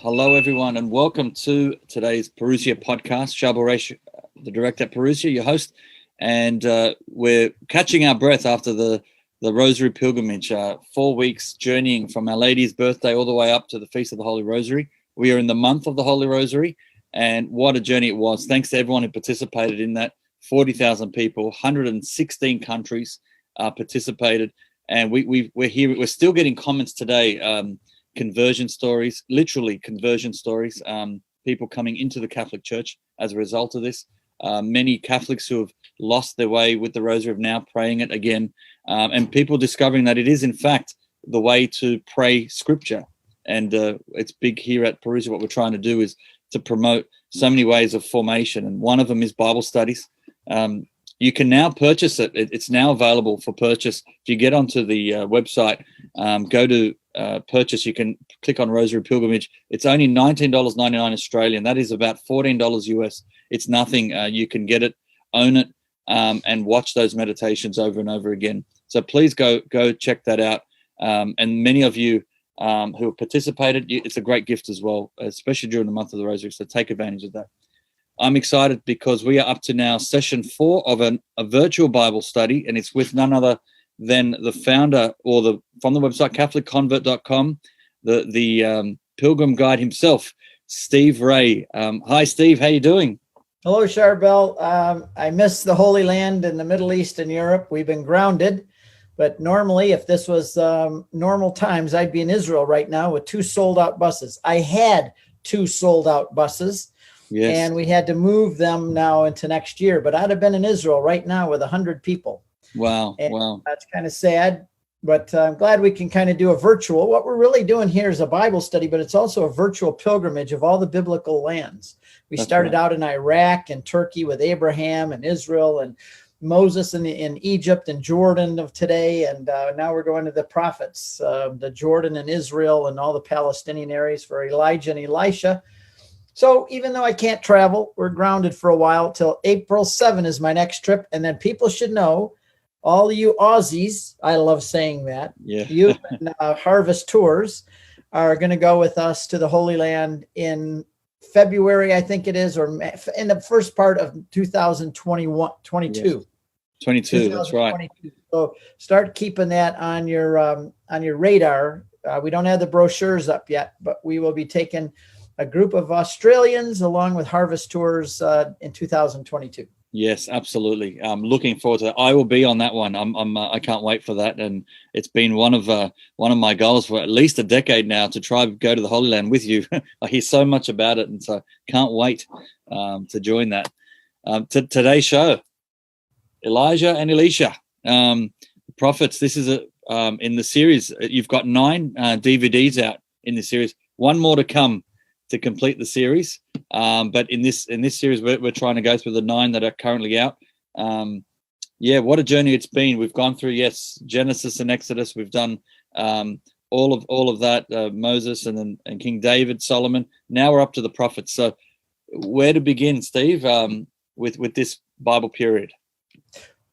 Hello, everyone, and welcome to today's Parousia Podcast. Shabaresh, the director at Parousia, your host, and we're catching our breath after the Rosary Pilgrimage, 4 weeks journeying from Our Lady's birthday all the way up to the Feast of the Holy Rosary. We are in the month of the Holy Rosary, and what a journey it was. Thanks to everyone who participated in that. 40,000 people, 116 countries participated, and we're here. We're still getting comments today. Conversion stories, literally conversion stories, people coming into the Catholic Church as a result of this. Many Catholics who have lost their way with the Rosary are now praying it again, and people discovering that it is, in fact, the way to pray Scripture. And it's big here at Parousia. What we're trying to do is to promote so many ways of formation, and one of them is Bible studies. You can now purchase it. It's now available for purchase. If you get onto the website, go to purchase, you can click on Rosary Pilgrimage. It's only $19.99 Australian. That is about $14 US. It's nothing. You can get it, own it, and watch those meditations over and over again. So please go check that out. And many of you who have participated, it's a great gift as well, especially during the month of the Rosary. So take advantage of that. I'm excited because we are up to now session 4 of a virtual Bible study, and it's with none other than the founder from the website CatholicConvert.com, the pilgrim guide himself, Steve Ray. Hi, Steve. How you doing? Hello, Charbel. I miss the Holy Land in the Middle East and Europe. We've been grounded, but normally, if this was normal times, I'd be in Israel right now with 2 sold-out buses. I had 2 sold-out buses. Yes. And we had to move them now into next year, but I'd have been in Israel right now with 100 people. Wow. And wow. That's kind of sad, but I'm glad we can kind of do a virtual. What we're really doing here is a Bible study, but it's also a virtual pilgrimage of all the biblical lands. We started out in Iraq and Turkey with Abraham and Israel and Moses in Egypt and Jordan of today. And now we're going to the prophets, the Jordan and Israel and all the Palestinian areas for Elijah and Elisha. So even though I can't travel, we're grounded for a while till April 7 is my next trip. And then people should know, all you Aussies, I love saying that, you and Harvest Tours are going to go with us to the Holy Land in February, I think it is, or in the first part of 2022. Yes. 22, that's right. So start keeping that on your radar. We don't have the brochures up yet, but we will be taking a group of Australians along with Harvest Tours in 2022. Yes, absolutely. I'm looking forward to it. I will be on that one. I can't wait for that. And it's been one of my goals for at least a decade now to try to go to the Holy Land with you. I hear so much about it, and so can't wait to join that. Today's show, Elijah and Elisha, prophets. This is in the series. You've got 9 DVDs out in the series. One more to come to complete the series, but in this series we're trying to go through the 9 that are currently out. What a journey it's been. We've gone through Genesis and Exodus. We've done all of that, Moses and King David, Solomon. Now we're up to the prophets. So where to begin, Steve, with this Bible period?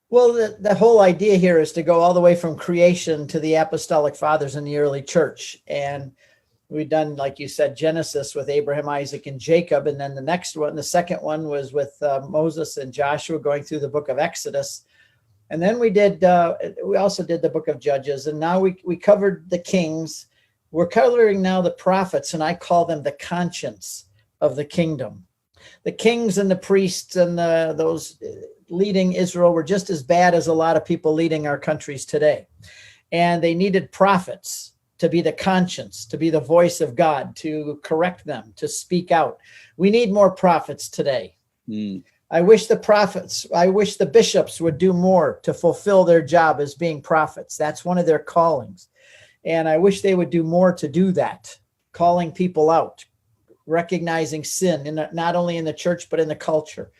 Well, the whole idea here is to go all the way from creation to the apostolic fathers in the early church. And we've done, like you said, Genesis with Abraham, Isaac, and Jacob. And then the second one was with Moses and Joshua going through the book of Exodus. And then we also did the book of Judges. And now we covered the kings. We're covering now the prophets, and I call them the conscience of the kingdom. The kings and the priests and those leading Israel were just as bad as a lot of people leading our countries today. And they needed prophets to be the conscience, to be the voice of God, to correct them, to speak out. We need more prophets today. I wish the bishops would do more to fulfill their job as being prophets. That's one of their callings. And I wish they would do more to do that, calling people out, recognizing sin, not only in the church, but in the culture.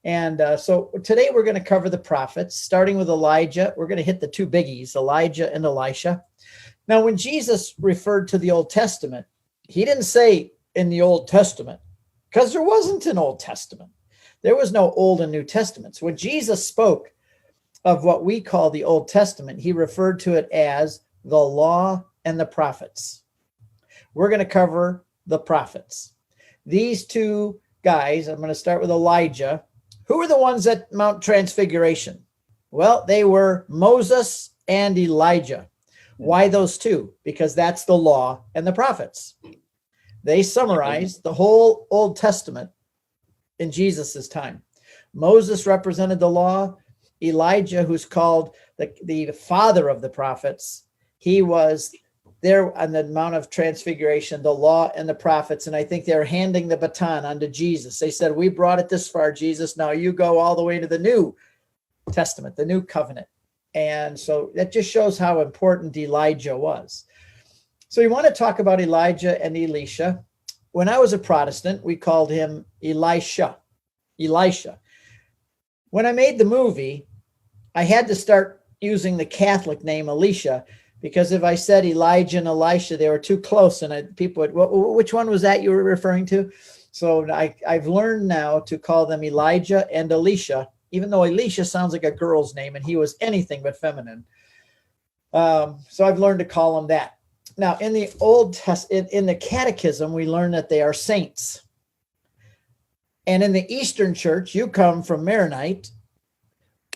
And so today we're going to cover the prophets, starting with Elijah. We're going to hit the 2 biggies, Elijah and Elisha. Now, when Jesus referred to the Old Testament, he didn't say in the Old Testament, because there wasn't an Old Testament. There was no Old and New Testaments. When Jesus spoke of what we call the Old Testament, he referred to it as the law and the prophets. We're going to cover the prophets. These two guys, I'm going to start with Elijah. Who were the ones at Mount Transfiguration? Well, they were Moses and Elijah. Why those two? Because that's the law and the prophets. They summarized the whole Old Testament in Jesus's time. Moses represented the law. Elijah, who's called the father of the prophets, he was there on the Mount of Transfiguration, the law and the prophets. And I think they're handing the baton onto Jesus. They said, we brought it this far, Jesus. Now you go all the way to the New Testament, the New Covenant. And so that just shows how important Elijah was. So you want to talk about Elijah and Elisha. When I was a Protestant, we called him Elisha. When I made the movie, I had to start using the Catholic name Elisha, because if I said Elijah and Elisha, they were too close, and people would, which one was that you were referring to? So I've learned now to call them Elijah and Elisha, even though Elisha sounds like a girl's name, and he was anything but feminine. So I've learned to call them that. Now, in the Old Testament, in the Catechism, we learn that they are saints. And in the Eastern Church, you come from Maronite,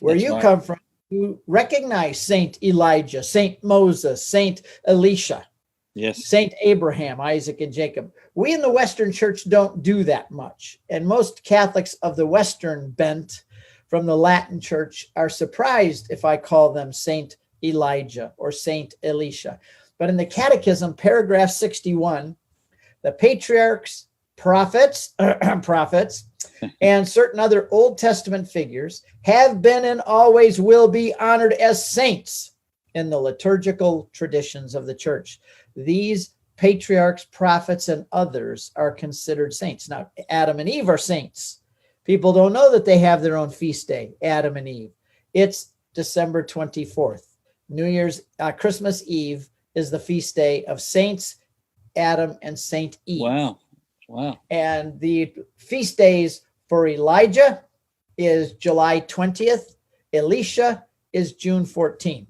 where you come from, you recognize Saint Elijah, Saint Moses, Saint Elisha, yes, Saint Abraham, Isaac, and Jacob. We in the Western Church don't do that much. And most Catholics of the Western bent from the Latin Church are surprised if I call them Saint Elijah or Saint Elisha. But in the Catechism, paragraph 61, the patriarchs, prophets, and certain other Old Testament figures have been and always will be honored as saints in the liturgical traditions of the church. These patriarchs, prophets, and others are considered saints. Now, Adam and Eve are saints. People don't know that they have their own feast day, Adam and Eve. It's December 24th. Christmas Eve is the feast day of Saints Adam and Saint Eve. Wow. And the feast days for Elijah is July 20th. Elisha is June 14th.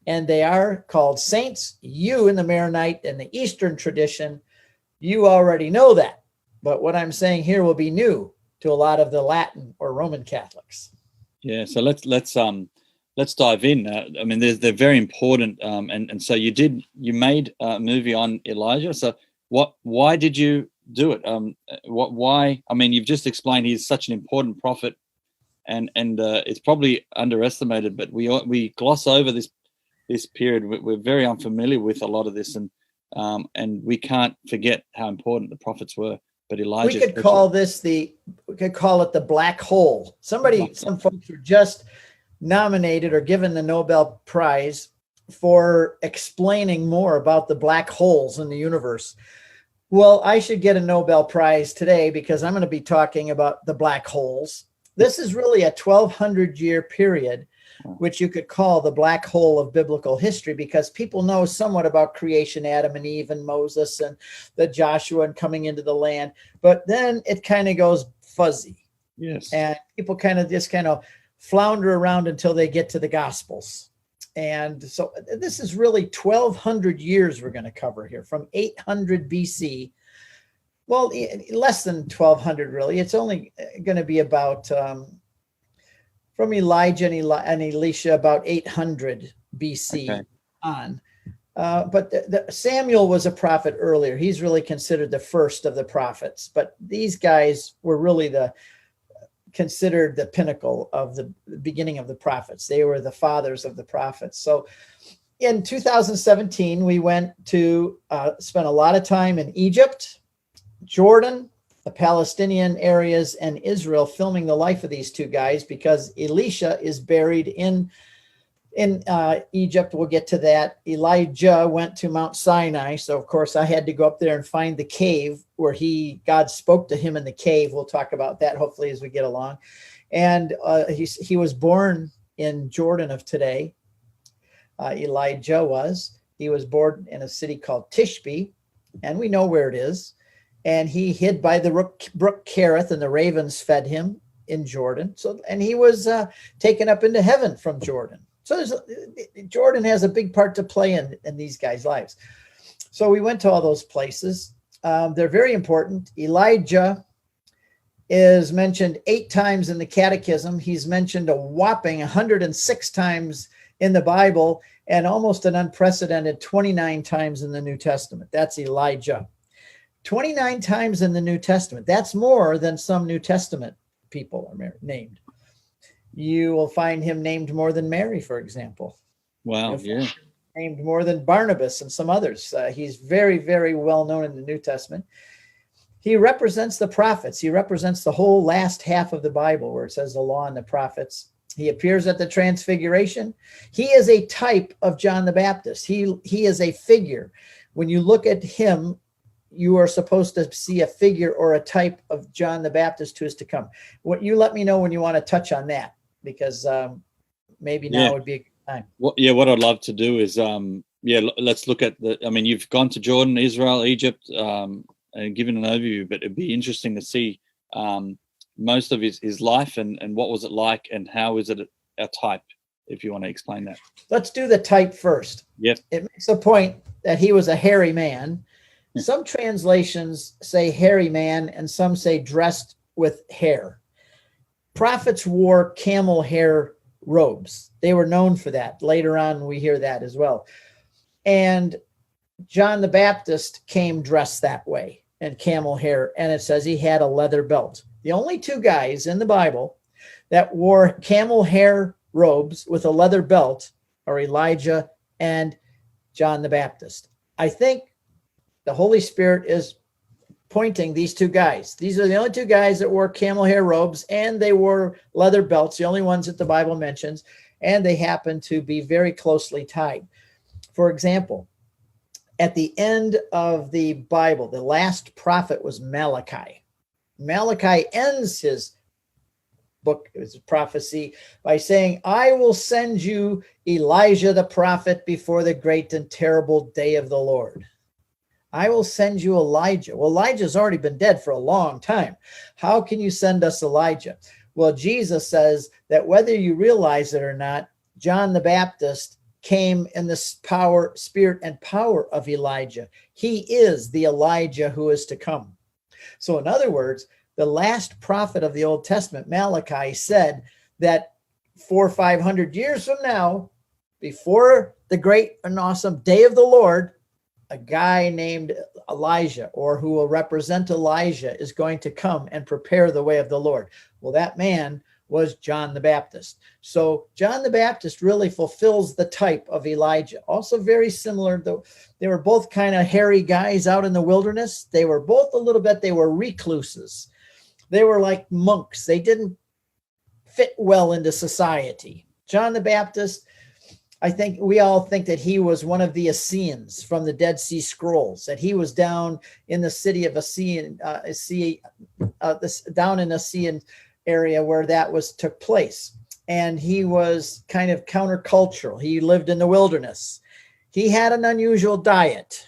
And they are called saints. You in the Maronite and the Eastern tradition, you already know that. But what I'm saying here will be new to a lot of the Latin or Roman Catholics. Yeah, so let's dive in. I mean, they're very important. And so you made a movie on Elijah. So why did you do it? Why? I mean, you've just explained he's such an important prophet, and it's probably underestimated. But we gloss over this period. We're very unfamiliar with a lot of this, and we can't forget how important the prophets were. But Elijah, we could call it the black hole. Some folks were just nominated or given the Nobel Prize for explaining more about the black holes in the universe. Well, I should get a Nobel Prize today because I'm going to be talking about the black holes. This is really a 1,200-year period, which you could call the black hole of biblical history, because people know somewhat about creation, Adam and Eve and Moses and the Joshua and coming into the land. But then it kind of goes fuzzy. Yes. And people kind of flounder around until they get to the Gospels. And so this is really 1,200 years we're going to cover here, from 800 BC. Well, less than 1,200, really. It's only going to be about, from Elijah and Elisha, about 800 BC on. But Samuel was a prophet earlier. He's really considered the first of the prophets. But these guys were really considered the pinnacle of the beginning of the prophets. They were the fathers of the prophets. So in 2017, we went to spend a lot of time in Egypt, Jordan, the Palestinian areas, and Israel, filming the life of these two guys, because Elisha is buried in Egypt. We'll get to that. Elijah went to Mount Sinai. So of course I had to go up there and find the cave where God spoke to him in the cave. We'll talk about that hopefully as we get along. And he was born in Jordan of today. Elijah was. He was born in a city called Tishbe, and we know where it is. And he hid by the brook Kerith, and the ravens fed him in Jordan. And he was taken up into heaven from Jordan. So Jordan has a big part to play in these guys' lives. So we went to all those places. They're very important. Elijah is mentioned 8 times in the Catechism. He's mentioned a whopping 106 times in the Bible and almost an unprecedented 29 times in the New Testament. That's Elijah. 29 times in the New Testament. That's more than some New Testament people are named. You will find him named more than Mary, for example. Wow, yeah. Named more than Barnabas and some others. He's very, very well known in the New Testament. He represents the prophets. He represents the whole last half of the Bible where it says the law and the prophets. He appears at the Transfiguration. He is a type of John the Baptist. He is a figure. When you look at him, you are supposed to see a figure or a type of John the Baptist who is to come. What you let me know when you want to touch on that, because maybe now would be a good time. What I'd love to do is, let's look at you've gone to Jordan, Israel, Egypt, and given an overview, but it'd be interesting to see most of his life and what was it like and how is it a type, if you want to explain that. Let's do the type first. Yep. It makes a point that he was a hairy man. Some translations say hairy man and some say dressed with hair. Prophets wore camel hair robes. They were known for that. Later on, we hear that as well. And John the Baptist came dressed that way and camel hair. And it says he had a leather belt. The only 2 guys in the Bible that wore camel hair robes with a leather belt are Elijah and John the Baptist. I think the Holy Spirit is pointing these 2 guys. These are the only 2 guys that wore camel hair robes, and they wore leather belts, the only ones that the Bible mentions, and they happen to be very closely tied. For example, at the end of the Bible, the last prophet was Malachi. Malachi ends his book, his prophecy, by saying, I will send you Elijah the prophet before the great and terrible day of the Lord. I will send you Elijah. Well, Elijah's already been dead for a long time. How can you send us Elijah? Well, Jesus says that whether you realize it or not, John the Baptist came in the power, spirit, and power of Elijah. He is the Elijah who is to come. So in other words, the last prophet of the Old Testament, Malachi, said that 400 or 500 years from now, before the great and awesome day of the Lord, a guy named Elijah, or who will represent Elijah, is going to come and prepare the way of the Lord. Well, that man was John the Baptist. So John the Baptist really fulfills the type of Elijah. Also very similar, though. They were both kind of hairy guys out in the wilderness. They were both they were recluses. They were like monks. They didn't fit well into society. John the Baptist, I think we all think that he was one of the Essenes from the Dead Sea Scrolls, that he was down in the city of down in Essene area where that took place. And he was kind of countercultural. He lived in the wilderness. He had an unusual diet.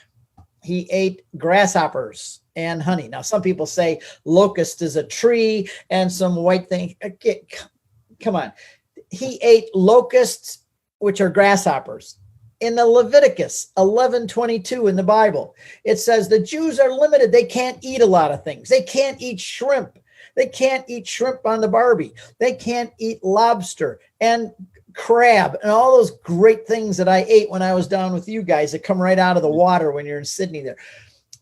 He ate grasshoppers and honey. Now, some people say locust is a tree and some white thing. Come on. He ate locusts, which are grasshoppers. In the Leviticus 11:22 in the Bible, it says the Jews are limited. They can't eat a lot of things. They can't eat shrimp. They can't eat shrimp on the Barbie. They can't eat lobster and crab and all those great things that I ate when I was down with you guys that come right out of the water when you're in Sydney there.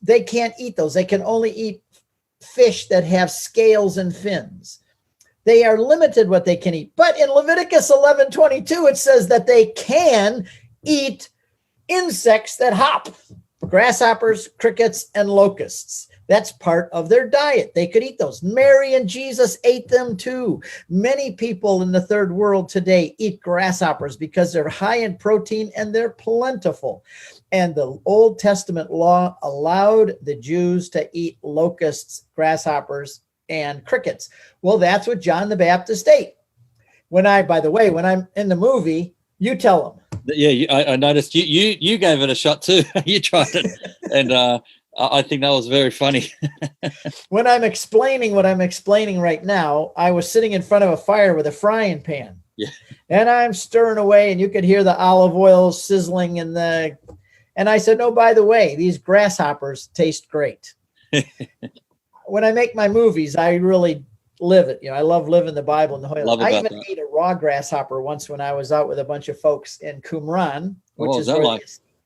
They can't eat those. They can only eat fish that have scales and fins. They are limited what they can eat. But in Leviticus 11:22, it says that they can eat insects that hop, grasshoppers, crickets, and locusts. That's part of their diet. They could eat those. Mary and Jesus ate them too. Many people in the third world today eat grasshoppers because they're high in protein and they're plentiful. And the Old Testament law allowed the Jews to eat locusts, grasshoppers, and crickets. Well, that's what John the Baptist ate. By the way, when I'm in the movie, you tell them. Yeah, I noticed you gave it a shot too. You tried it, and I think that was very funny. When I'm explaining what I'm explaining right now, I was sitting in front of a fire with a frying pan. Yeah. And I'm stirring away, and you could hear the olive oil sizzling and I said, "No, by the way, these grasshoppers taste great." When I make my movies, I really live it. I love living the Bible in the Holy Land. I even ate a raw grasshopper once when I was out with a bunch of folks in Qumran, which is where they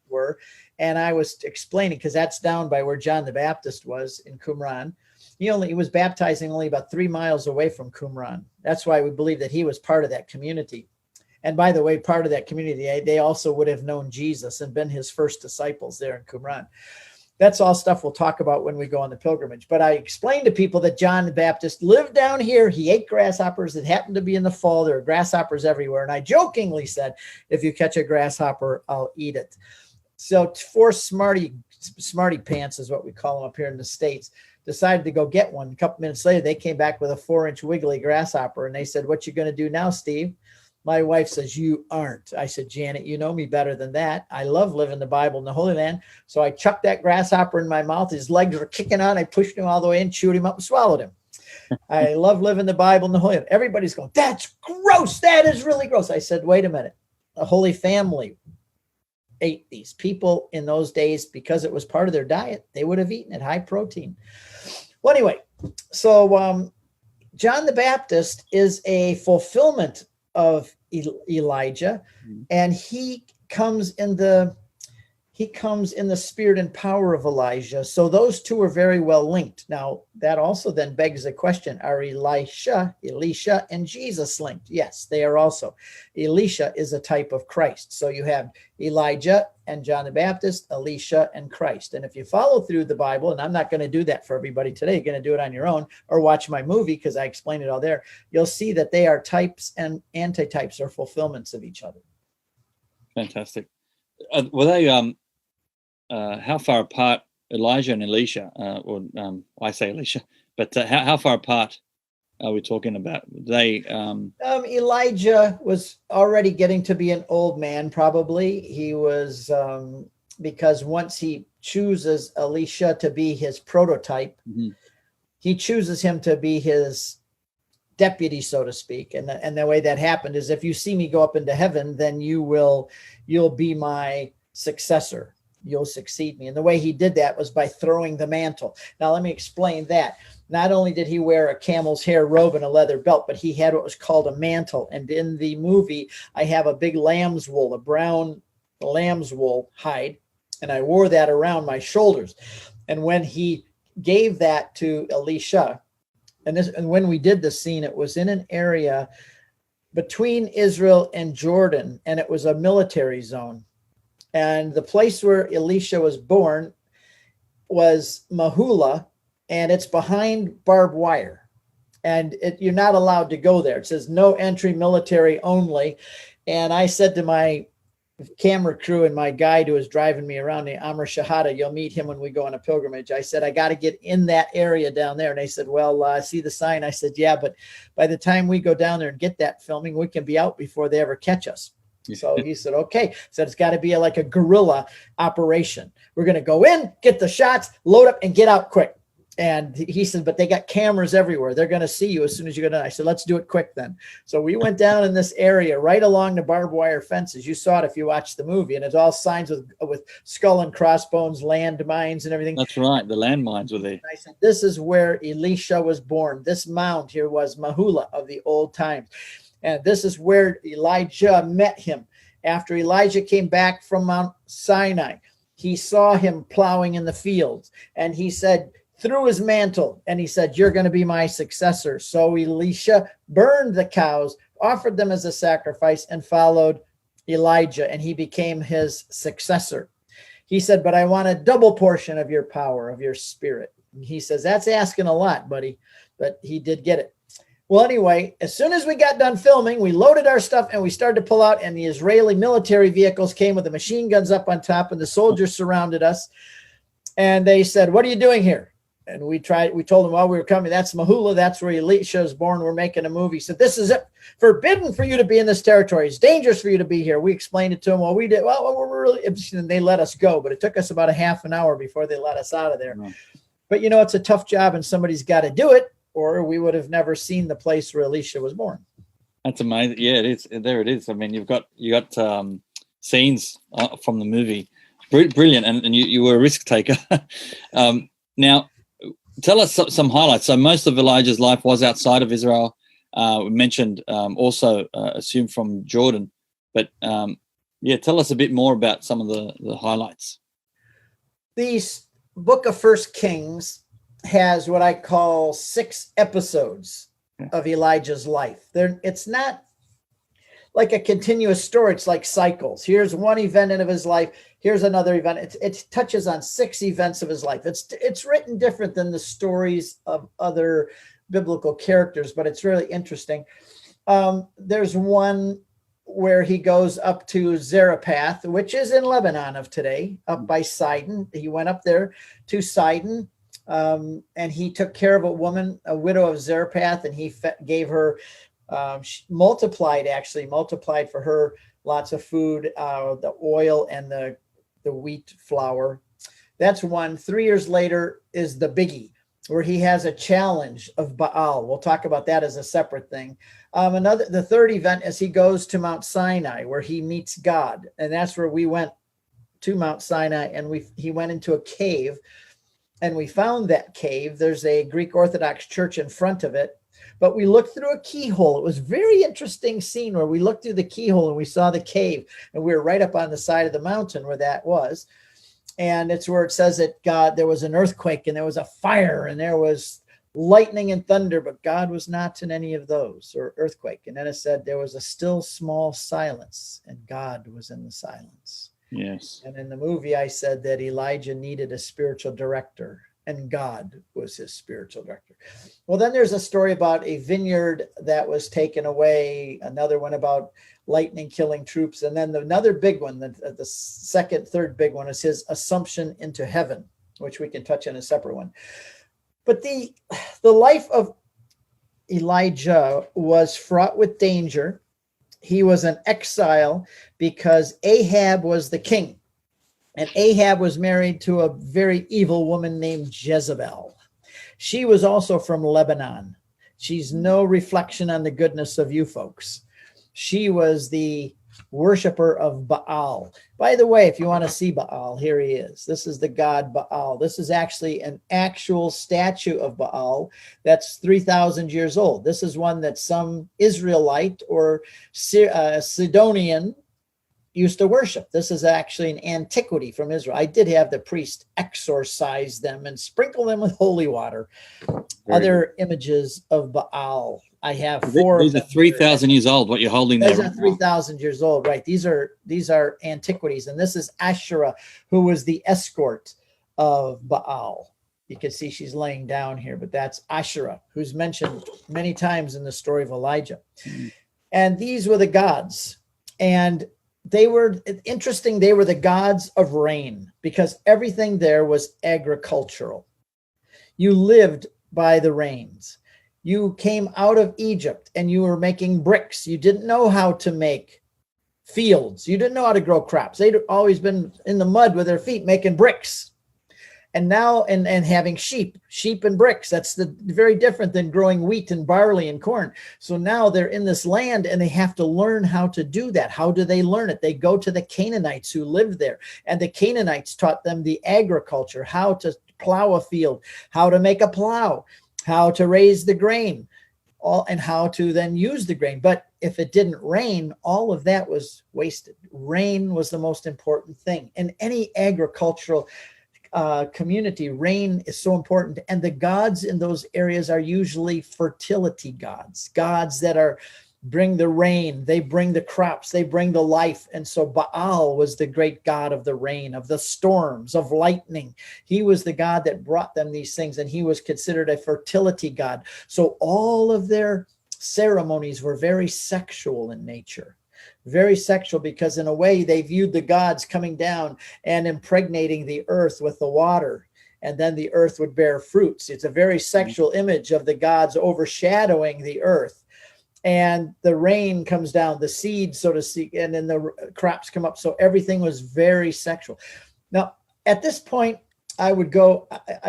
were. And I was explaining, because that's down by where John the Baptist was in Qumran. He was baptizing only about 3 miles away from Qumran. That's why we believe that he was part of that community. And by the way, part of that community, they also would have known Jesus and been his first disciples there in Qumran. That's all stuff we'll talk about when we go on the pilgrimage. But I explained to people that John the Baptist lived down here. He ate grasshoppers. It happened to be in the fall. There are grasshoppers everywhere. And I jokingly said, if you catch a grasshopper, I'll eat it. So 4 smarty pants is what we call them up here in the States, decided to go get one. A couple minutes later, they came back with a 4-inch wiggly grasshopper. And they said, what you going to do now, Steve? My wife says, you aren't. I said, Janet, you know me better than that. I love living the Bible in the Holy Land. So I chucked that grasshopper in my mouth. His legs were kicking out. I pushed him all the way in, chewed him up, and swallowed him. I love living the Bible in the Holy Land. Everybody's going, that's gross. That is really gross. I said, wait a minute. The Holy Family ate these. People in those days, because it was part of their diet, they would have eaten it, high protein. Well, anyway, so John the Baptist is a fulfillment of Elijah, and he comes in the spirit and power of Elijah. So those two are very well linked. Now that also then begs the question: are Elisha, and Jesus linked? Yes, they are also. Elisha is a type of Christ. So you have Elijah and John the Baptist, Elisha and Christ. And if you follow through the Bible, and I'm not going to do that for everybody today, you're going to do it on your own or watch my movie because I explain it all there. You'll see that they are types and antitypes or fulfillments of each other. Fantastic. Were they how far apart Elijah and Elisha, I say Elisha, but how far apart are we talking about? They Elijah was already getting to be an old man, probably. He was because once he chooses Elisha to be his prototype, he chooses him to be his deputy, so to speak. And the way that happened is, if you see me go up into heaven, then you'll be my successor. You'll succeed me. And the way he did that was by throwing the mantle. Now, let me explain that. Not only did he wear a camel's hair robe and a leather belt, but he had what was called a mantle. And in the movie, I have a big lamb's wool, a brown lamb's wool hide, and I wore that around my shoulders. And when he gave that to Elisha, and when we did the scene, it was in an area between Israel and Jordan, and it was a military zone. And the place where Elisha was born was Mahula, and it's behind barbed wire. And you're not allowed to go there. It says no entry, military only. And I said to my camera crew and my guide who was driving me around, the Amr Shahada, you'll meet him when we go on a pilgrimage. I said, I got to get in that area down there. And they said, well, see the sign? I said, yeah, but by the time we go down there and get that filming, we can be out before they ever catch us. So he said, okay. Said it's got to be like a guerrilla operation. We're going to go in, get the shots, load up, and get out quick. And he said, but they got cameras everywhere. They're going to see you as soon as you go down. I said, let's do it quick then. So we went down in this area right along the barbed wire fences. You saw it if you watched the movie. And it's all signs with skull and crossbones, landmines and everything. That's right. The landmines were there. And I said, this is where Elisha was born. This mound here was Mahula of the old times. And this is where Elijah met him. After Elijah came back from Mount Sinai, he saw him plowing in the fields. And he said, threw his mantle, and he said, you're going to be my successor. So Elisha burned the cows, offered them as a sacrifice, and followed Elijah, and he became his successor. He said, but I want a double portion of your power, of your spirit. And he says, that's asking a lot, buddy, but he did get it. Well, anyway, as soon as we got done filming, we loaded our stuff and we started to pull out, and the Israeli military vehicles came with the machine guns up on top, and the soldiers surrounded us. And they said, what are you doing here? And we told them while we were coming, that's Mahula, that's where Elisha is born. We're making a movie. So this is it. Forbidden for you to be in this territory. It's dangerous for you to be here. We explained it to them. Well, we're really, and they let us go, but it took us about a half an hour before they let us out of there. Mm-hmm. But it's a tough job, and somebody's got to do it, or we would have never seen the place where Elisha was born. That's amazing. Yeah, it is. There it is. I mean, you got scenes from the movie. Brilliant. And you were a risk taker. Now, tell us some highlights. So most of Elijah's life was outside of Israel. We mentioned also assumed from Jordan, but tell us a bit more about some of the highlights. The book of First Kings has what I call 6 episodes of Elijah's life. It's not like a continuous story. It's like cycles. Here's one event of his life. Here's another event. It touches on 6 events of his life. It's written different than the stories of other biblical characters, but it's really interesting. There's one where he goes up to Zarephath, which is in Lebanon of today, up by Sidon. He went up there to Sidon, and he took care of a woman, a widow of Zarephath, and he gave her, multiplied for her lots of food, the oil and the wheat flour. That's one. 3 years later is the biggie, where he has a challenge of Baal. We'll talk about that as a separate thing. The third event is he goes to Mount Sinai, where he meets God. And that's where we went to Mount Sinai, and he went into a cave, and we found that cave. There's a Greek Orthodox church in front of it, but we looked through a keyhole. It was a very interesting scene where we looked through the keyhole and we saw the cave, and we were right up on the side of the mountain where that was. And it's where it says that there was an earthquake and there was a fire and there was lightning and thunder, but God was not in any of those, or earthquake. And then it said there was a still small silence, and God was in the silence. Yes. And in the movie, I said that Elijah needed a spiritual director, and God was his spiritual director. Well, then there's a story about a vineyard that was taken away, another one about lightning killing troops, and then another big one, the third big one is his assumption into heaven, which we can touch on a separate one. But the life of Elijah was fraught with danger. He was an exile because Ahab was the king, and Ahab was married to a very evil woman named Jezebel. She was also from Lebanon. She's no reflection on the goodness of you folks. She was the worshiper of Baal. By the way, if you want to see Baal, here he is. This is the god Baal. This is actually an actual statue of Baal that's 3,000 years old. This is one that some Israelite or Sidonian used to worship. This is actually an antiquity from Israel. I did have the priest exorcise them and sprinkle them with holy water. Other images of Baal. I have 4. These are 3,000 years old. What you're holding there? These are 3,000 years old, right? These are antiquities, and this is Asherah, who was the escort of Baal. You can see she's laying down here, but that's Asherah, who's mentioned many times in the story of Elijah. And these were the gods, and they were interesting. They were the gods of rain, because everything there was agricultural. You lived by the rains. You came out of Egypt and you were making bricks. You didn't know how to make fields. You didn't know how to grow crops. They'd always been in the mud with their feet making bricks. And now, and having sheep and bricks, that's very different than growing wheat and barley and corn. So now they're in this land and they have to learn how to do that. How do they learn it? They go to the Canaanites who lived there, and the Canaanites taught them the agriculture, how to plow a field, how to make a plow, how to raise the grain, and how to then use the grain. But if it didn't rain, all of that was wasted. Rain was the most important thing. In any agricultural community, rain is so important. And the gods in those areas are usually fertility gods that bring the rain, they bring the crops, they bring the life. And so Baal was the great god of the rain, of the storms, of lightning. He was the god that brought them these things, and he was considered a fertility god. So all of their ceremonies were very sexual in nature. Very sexual, because in a way they viewed the gods coming down and impregnating the earth with the water, and then the earth would bear fruits. It's a very sexual image of the gods overshadowing the earth. And the rain comes down, the seeds, so to speak, and then the crops come up. So everything was very sexual. Now, at this point, I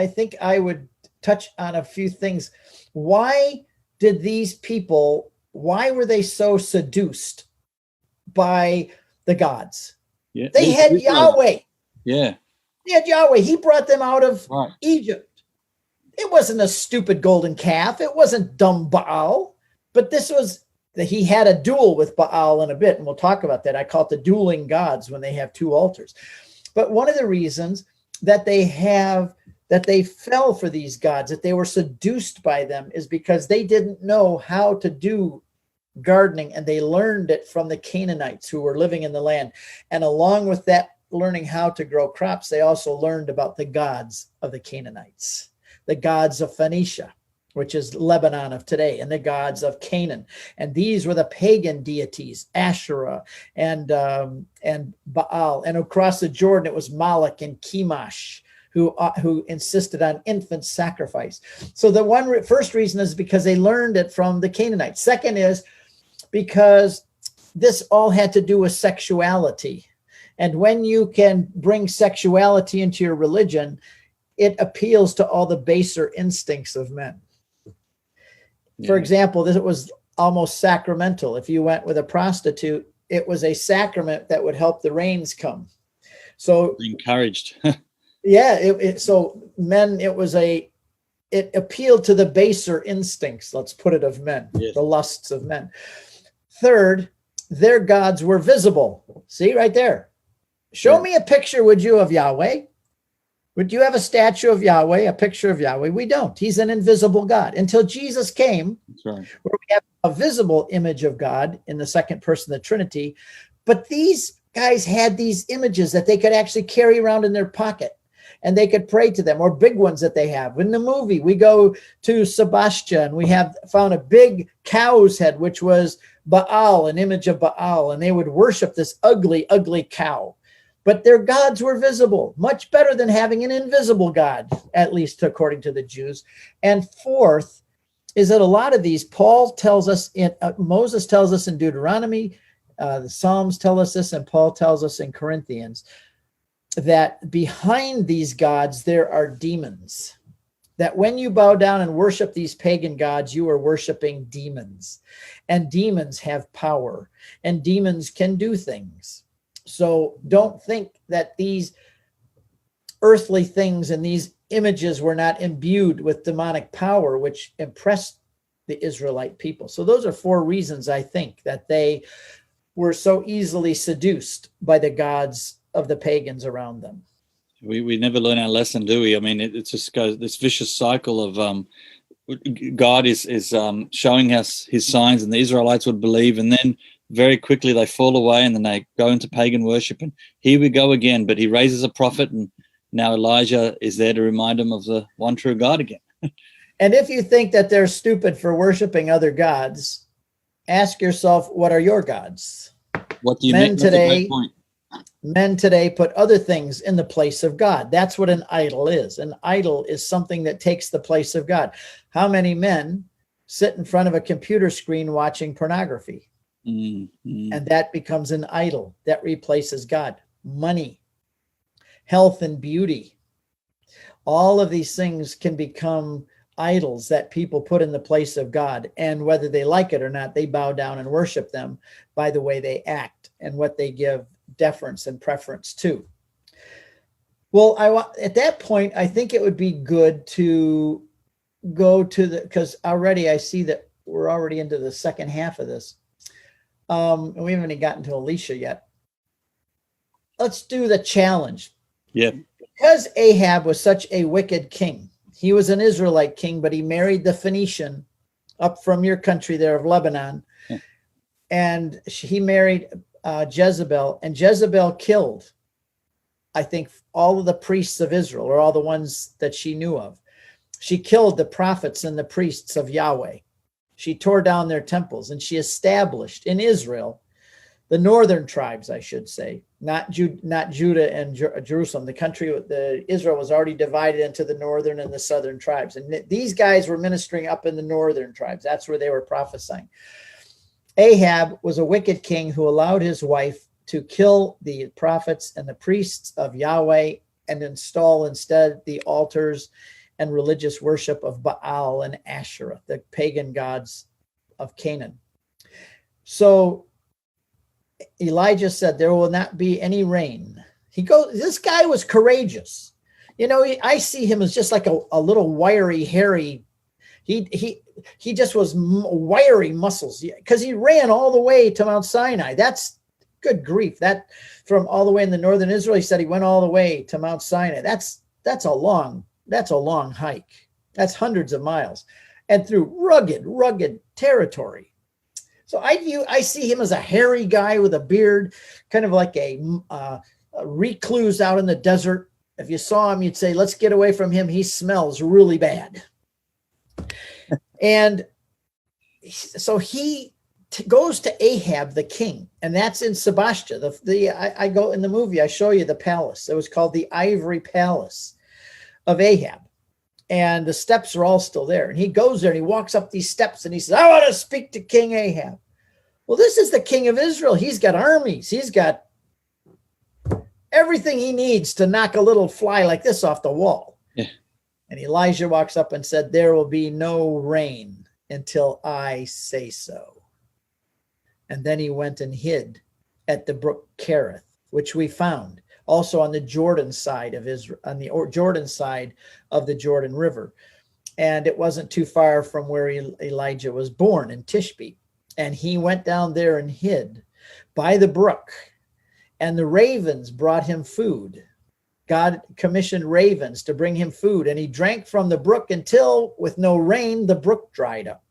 think I would touch on a few things. Why did these people, why were they so seduced by the gods? Yeah. They had Yahweh. Yeah. They had Yahweh. He brought them out of Egypt. It wasn't a stupid golden calf. It wasn't dumb Baal. But this was that he had a duel with Baal in a bit, and we'll talk about that. I call it the dueling gods when they have two altars. But one of the reasons that they fell for these gods, that they were seduced by them, is because they didn't know how to do gardening, and they learned it from the Canaanites who were living in the land. And along with that, learning how to grow crops, they also learned about the gods of the Canaanites, the gods of Phoenicia, which is Lebanon of today, and the gods of Canaan. And these were the pagan deities, Asherah and Baal. And across the Jordan, it was Moloch and Chemosh, who insisted on infant sacrifice. So the first reason is because they learned it from the Canaanites. Second is because this all had to do with sexuality. And when you can bring sexuality into your religion, it appeals to all the baser instincts of men. Yeah. For example, this was almost sacramental. If you went with a prostitute, it was a sacrament that would help the rains come. So encouraged. Yeah. So men, it appealed to the baser instincts, let's put it, of men, yes. The lusts of men. Third, their gods were visible. See right there. Show me a picture, would you, of Yahweh? Would you have a statue of Yahweh, a picture of Yahweh? We don't. He's an invisible God. Until Jesus came, that's right, where we have a visible image of God in the second person of the Trinity. But these guys had these images that they could actually carry around in their pocket, and they could pray to them, or big ones that they have. In the movie, we go to Sebastian, we found a big cow's head, which was Baal, an image of Baal, and they would worship this ugly, ugly cow. But their gods were visible, much better than having an invisible God, at least according to the Jews. And fourth is that a lot of these, Moses tells us in Deuteronomy, the Psalms tell us this, and Paul tells us in Corinthians, that behind these gods, there are demons. That when you bow down and worship these pagan gods, you are worshiping demons. And demons have power, and demons can do things. So don't think that these earthly things and these images were not imbued with demonic power, which impressed the Israelite people. So those are four reasons, I think, that they were so easily seduced by the gods of the pagans around them. We never learn our lesson, do we? I mean, it just goes this vicious cycle of God is showing us his signs, and the Israelites would believe, and then very quickly they fall away, and then they go into pagan worship, and here we go again. But he raises a prophet, and now Elijah is there to remind them of the one true God again. And if you think that they're stupid for worshiping other gods, ask yourself, what are your gods? What do you mean? Men today put other things in the place of God. That's what an idol is. An idol is something that takes the place of God. How many men sit in front of a computer screen watching pornography? Mm-hmm. And that becomes an idol that replaces God. Money, health and beauty. All of these things can become idols that people put in the place of God. And whether they like it or not, they bow down and worship them by the way they act and what they give deference and preference to. Well, at that point, I think it would be good to go to because already I see that we're already into the second half of this. And we haven't even gotten to Elisha yet. Let's do the challenge. Yeah. Because Ahab was such a wicked king, he was an Israelite king, but he married the Phoenician up from your country there of Lebanon. Yeah. And he married Jezebel, and Jezebel killed, I think, all of the priests of Israel, or all the ones that she knew of. She killed the prophets and the priests of Yahweh. She tore down their temples, and she established in Israel the northern tribes, I should say, not Judah and Jerusalem. The country, Israel was already divided into the northern and the southern tribes. And these guys were ministering up in the northern tribes. That's where they were prophesying. Ahab was a wicked king who allowed his wife to kill the prophets and the priests of Yahweh and install instead the altars and religious worship of Baal and Asherah, the pagan gods of Canaan. So Elijah said, there will not be any rain. This guy was courageous. I see him as just like a little wiry, hairy. He just was wiry muscles because he ran all the way to Mount Sinai. That's good grief. That from all the way in the northern Israel, he said he went all the way to Mount Sinai. That's a long hike. That's hundreds of miles, and through rugged territory. So I see him as a hairy guy with a beard, kind of like a recluse out in the desert. If you saw him, you'd say, let's get away from him. He smells really bad. And so he goes to Ahab, the king, and that's in Sebastian. I go in the movie, I show you the palace. It was called the Ivory Palace of Ahab. And the steps are all still there. And he goes there and he walks up these steps and he says, I want to speak to King Ahab. Well, this is the king of Israel. He's got armies. He's got everything he needs to knock a little fly like this off the wall. Yeah. And Elijah walks up and said, there will be no rain until I say so. And then he went and hid at the brook Kerith, which we found also on the Jordan side of Israel, on the Jordan side of the Jordan River. And it wasn't too far from where Elijah was born in Tishbe. And he went down there and hid by the brook. And the ravens brought him food. God commissioned ravens to bring him food. And he drank from the brook until, with no rain, the brook dried up.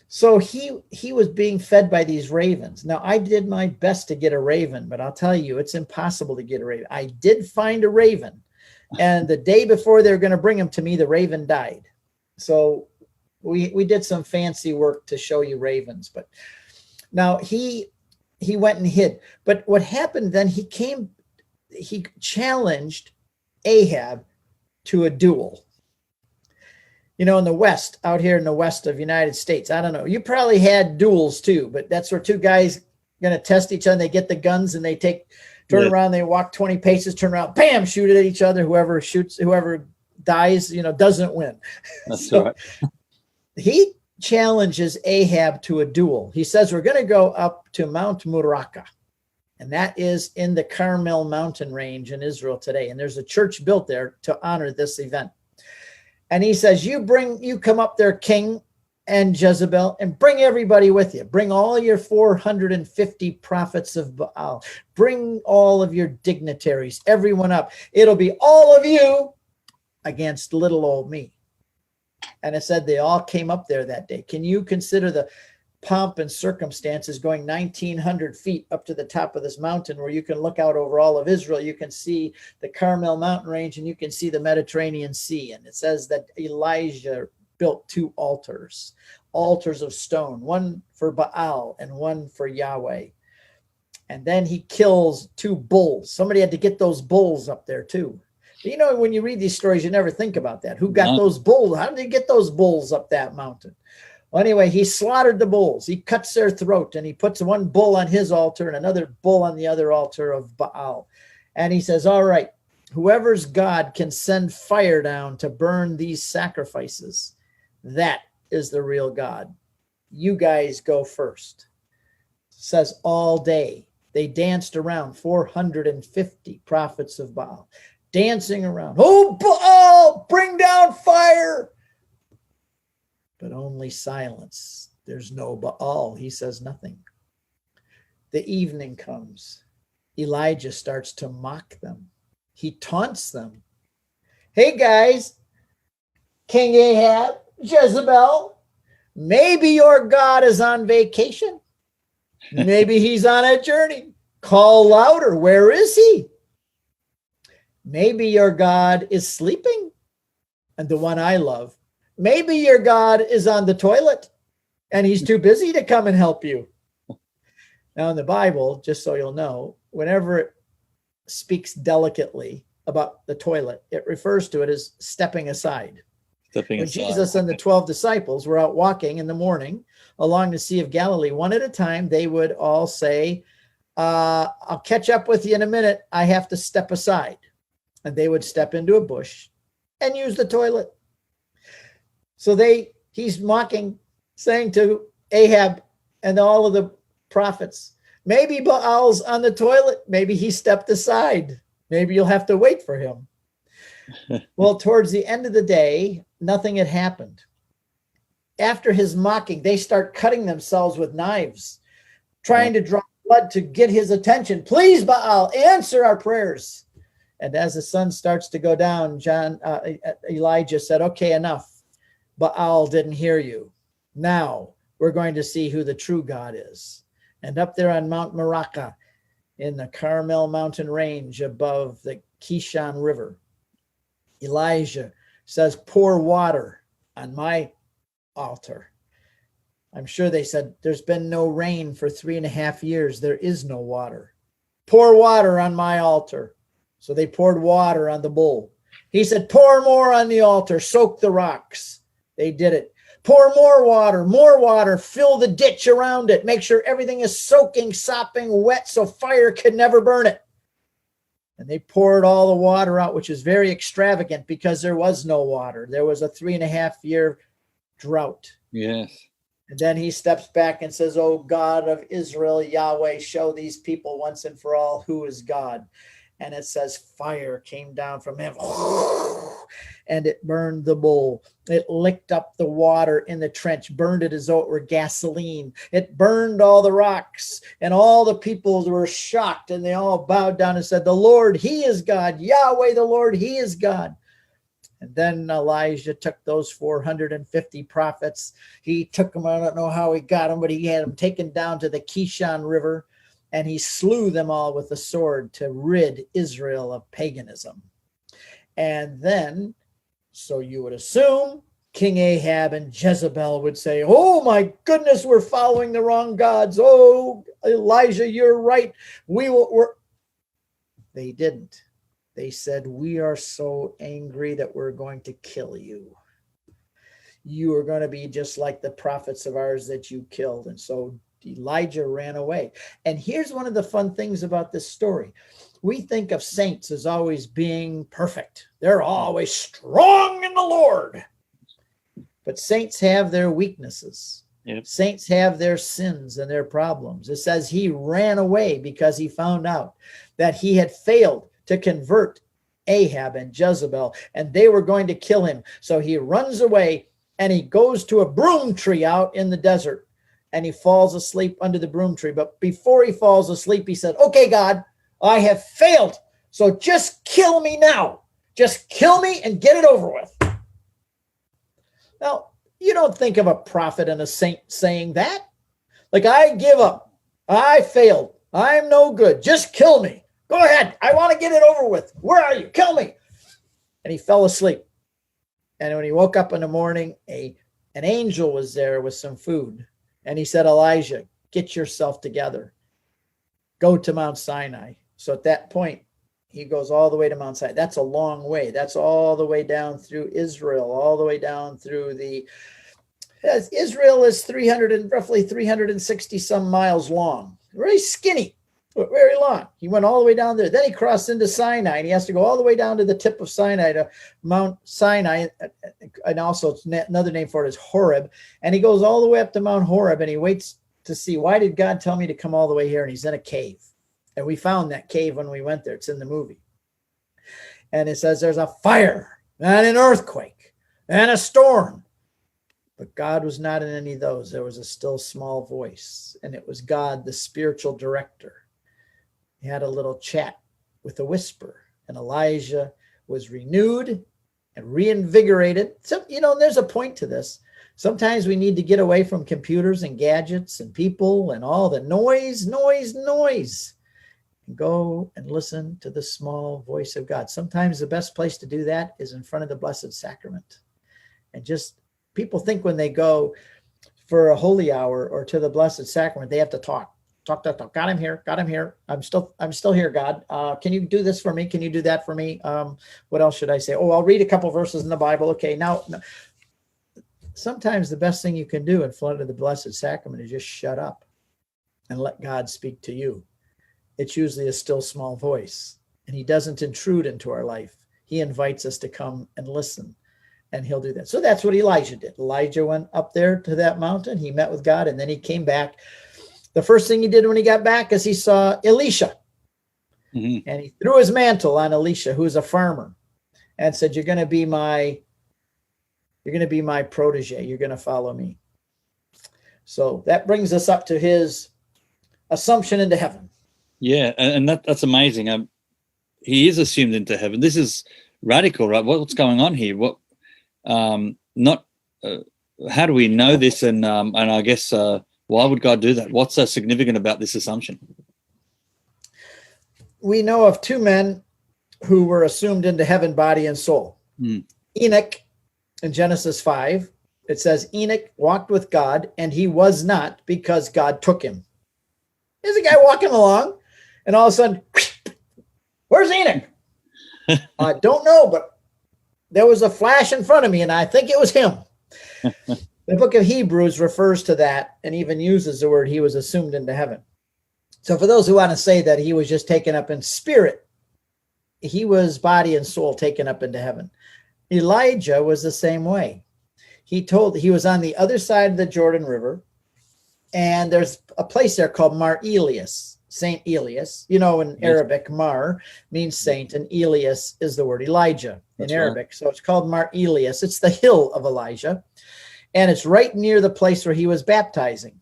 So he was being fed by these ravens. Now, I did my best to get a raven, but I'll tell you, it's impossible to get a raven. I did find a raven, and the day before they were going to bring him to me, the raven died. So we did some fancy work to show you ravens. But now he went and hid. But what happened then, he challenged Ahab to a duel. In the West, out here in the West of the United States, I don't know. You probably had duels too, but that's where two guys going to test each other. They get the guns and they turn around, they walk 20 paces, turn around, bam, shoot at each other. Whoever dies, doesn't win. That's so right. He challenges Ahab to a duel. He says, we're going to go up to Mount Muraka. And that is in the Carmel mountain range in Israel today. And there's a church built there to honor this event. And he says, you come up there, King and Jezebel, and bring everybody with you. Bring all your 450 prophets of Baal. Bring all of your dignitaries, everyone up. It'll be all of you against little old me. And it said they all came up there that day. Can you consider the pomp and circumstances going 1,900 feet up to the top of this mountain where you can look out over all of Israel? You can see the Carmel mountain range and you can see the Mediterranean Sea. And it says that Elijah built 2 altars of stone, one for Baal and one for Yahweh. And then he kills 2 bulls. Somebody had to get those bulls up there too. When you read these stories, you never think about that. Who got those bulls? How did they get those bulls up that mountain? Well, anyway, he slaughtered the bulls. He cuts their throat and he puts one bull on his altar and another bull on the other altar of Baal. And he says, all right, whoever's God can send fire down to burn these sacrifices. That is the real God. You guys go first. Says all day they danced around 450 prophets of Baal, dancing around. Oh, Baal, bring down fire. But only silence. There's no Baal. He says nothing. The evening comes. Elijah starts to mock them. He taunts them. Hey guys, King Ahab, Jezebel, maybe your God is on vacation. Maybe he's on a journey. Call louder. Where is he? Maybe your God is sleeping. And the one I love, maybe your God is on the toilet and he's too busy to come and help you. Now in the Bible, just so you'll know, whenever it speaks delicately about the toilet, it refers to it as stepping aside. When Jesus and the 12 disciples were out walking in the morning along the Sea of Galilee, one at a time, they would all say, I'll catch up with you in a minute. I have to step aside. And they would step into a bush and use the toilet. So he's mocking, saying to Ahab and all of the prophets, maybe Baal's on the toilet. Maybe he stepped aside. Maybe you'll have to wait for him. Well, towards the end of the day, nothing had happened. After his mocking, they start cutting themselves with knives, trying to draw blood to get his attention. Please, Baal, answer our prayers. And as the sun starts to go down, Elijah said, okay, enough. Baal didn't hear you. Now we're going to see who the true God is. And up there on Mount Meraka, in the Carmel mountain range above the Kishon River, Elijah says, pour water on my altar. I'm sure they said, there's been no rain for 3.5 years. There is no water. Pour water on my altar. So they poured water on the bull. He said, pour more on the altar, soak the rocks. They did it. Pour more water, fill the ditch around it. Make sure everything is soaking, sopping wet so fire can never burn it. And they poured all the water out, which is very extravagant because there was no water. There was a 3.5-year drought. Yes. And then he steps back and says, oh God of Israel, Yahweh, show these people once and for all who is God. And it says fire came down from heaven and it burned the bull. It licked up the water in the trench, burned it as though it were gasoline. It burned all the rocks, and all the people were shocked, and they all bowed down and said, the Lord, he is God. Yahweh, the Lord, he is God. And then Elijah took those 450 prophets. He took them, I don't know how he got them, but he had them taken down to the Kishon River, and he slew them all with the sword to rid Israel of paganism. And then, so you would assume, King Ahab and Jezebel would say, oh my goodness, we're following the wrong gods. Oh, Elijah, you're right. They didn't. They said, we are so angry that we're going to kill you. You are going to be just like the prophets of ours that you killed. And so Elijah ran away. And here's one of the fun things about this story. We think of saints as always being perfect. They're always strong in the Lord. But saints have their weaknesses. Yep. Saints have their sins and their problems. It says he ran away because he found out that he had failed to convert Ahab and Jezebel, and they were going to kill him. So he runs away and he goes to a broom tree out in the desert, and he falls asleep under the broom tree. But before he falls asleep, he said, okay, God, I have failed. So just kill me now. Just kill me and get it over with. Now, you don't think of a prophet and a saint saying that. Like, I give up. I failed. I'm no good. Just kill me. Go ahead. I want to get it over with. Where are you? Kill me. And he fell asleep. And when he woke up in the morning, an angel was there with some food. And he said, Elijah, get yourself together. Go to Mount Sinai. So at that point, he goes all the way to Mount Sinai. That's a long way. That's all the way down through Israel, all the way down through Israel is roughly 360 some miles long. Very skinny, but very long. He went all the way down there. Then he crossed into Sinai, and he has to go all the way down to the tip of Sinai to Mount Sinai. And also another name for it is Horeb. And he goes all the way up to Mount Horeb, and he waits to see, why did God tell me to come all the way here? And he's in a cave. And we found that cave when we went there. It's in the movie. And it says there's a fire and an earthquake and a storm. But God was not in any of those. There was a still small voice. And it was God, the spiritual director. He had a little chat with a whisper. And Elijah was renewed and reinvigorated. So, there's a point to this. Sometimes we need to get away from computers and gadgets and people and all the noise. And go and listen to the small voice of God. Sometimes the best place to do that is in front of the Blessed Sacrament. And just, people think when they go for a holy hour or to the Blessed Sacrament, they have to talk. God, I'm here. I'm still here, God. Can you do this for me? Can you do that for me? What else should I say? Oh, I'll read a couple verses in the Bible. Okay, now, sometimes the best thing you can do in front of the Blessed Sacrament is just shut up and let God speak to you. It's usually a still small voice, and he doesn't intrude into our life. He invites us to come and listen, and he'll do that. So that's what Elijah did. Elijah went up there to that mountain. He met with God, and then he came back. The first thing he did when he got back is he saw Elisha, and he threw his mantle on Elisha, who was a farmer. and said, you're going to be my protege. You're going to follow me. So that brings us up to his assumption into heaven. Yeah, and that's amazing. He is assumed into heaven. This is radical, right? What's going on here? How do we know this? And I guess why would God do that? What's so significant about this assumption? We know of two men who were assumed into heaven, body and soul. Enoch, in Genesis 5, it says Enoch walked with God, and he was not, because God took him. There's a guy walking along, and all of a sudden, where's Enoch? I don't know, but there was a flash in front of me, and I think it was him. The book of Hebrews refers to that and even uses the word he was assumed into heaven. So for those who want to say that he was just taken up in spirit, he was body and soul taken up into heaven. Elijah was the same way. He was on the other side of the Jordan River, and there's a place there called Mar Elias, Saint Elias. In Arabic, Mar means saint, and Elias is the word Elijah in Arabic. Right. So it's called Mar Elias. It's the hill of Elijah, and it's right near the place where he was baptizing.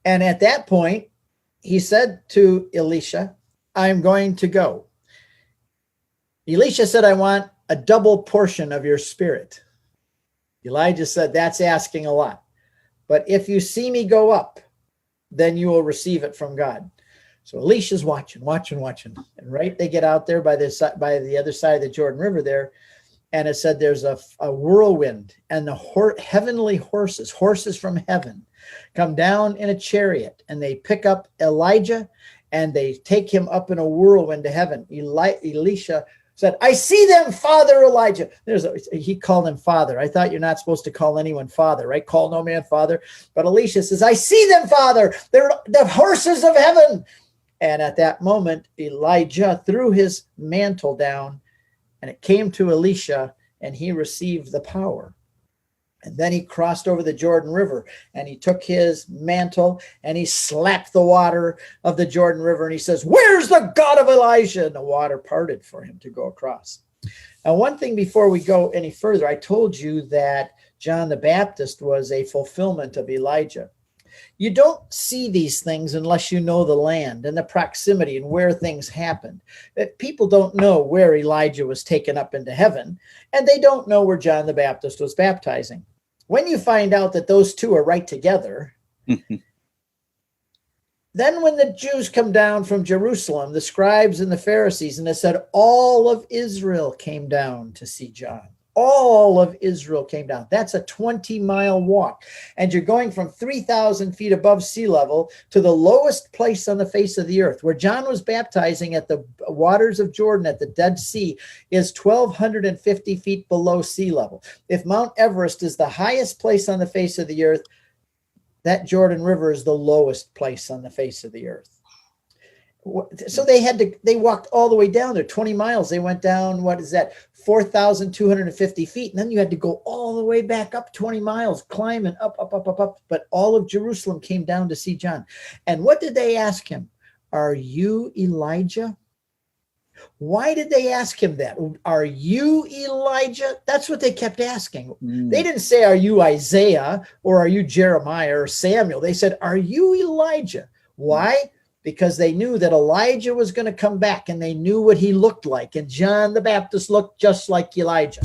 And at that point, he said to Elisha, I'm going to go. Elisha said, I want a double portion of your spirit. Elijah said, that's asking a lot. But if you see me go up, then you will receive it from God. So Elisha's watching. And right, they get out there by the other side of the Jordan River there. And it said there's a whirlwind, and the heavenly horses from heaven, come down in a chariot, and they pick up Elijah, and they take him up in a whirlwind to heaven. Elisha said, I see them, Father Elijah. He called him Father. I thought you're not supposed to call anyone Father, right? Call no man Father. But Elisha says, I see them, Father. They're the horses of heaven. And at that moment, Elijah threw his mantle down, and it came to Elisha, and he received the power. And then he crossed over the Jordan River, and he took his mantle and he slapped the water of the Jordan River, and he says, where's the God of Elijah? And the water parted for him to go across. Now, one thing before we go any further, I told you that John the Baptist was a fulfillment of Elijah. You don't see these things unless you know the land and the proximity and where things happened. People don't know where Elijah was taken up into heaven, and they don't know where John the Baptist was baptizing. When you find out that those two are right together, then when the Jews come down from Jerusalem, the scribes and the Pharisees, and it said all of Israel came down to see John. All of Israel came down. That's a 20-mile walk. And you're going from 3,000 feet above sea level to the lowest place on the face of the earth. Where John was baptizing at the waters of Jordan at the Dead Sea is 1,250 feet below sea level. If Mount Everest is the highest place on the face of the earth, that Jordan River is the lowest place on the face of the earth. So they walked all the way down there, 20 miles. They went down, 4,250 feet. And then you had to go all the way back up 20 miles, climbing up. But all of Jerusalem came down to see John. And what did they ask him? Are you Elijah? Why did they ask him that? Are you Elijah? That's what they kept asking. They didn't say, are you Isaiah, or are you Jeremiah or Samuel? They said, are you Elijah? Why? Because they knew that Elijah was going to come back, and they knew what he looked like. And John the Baptist looked just like Elijah.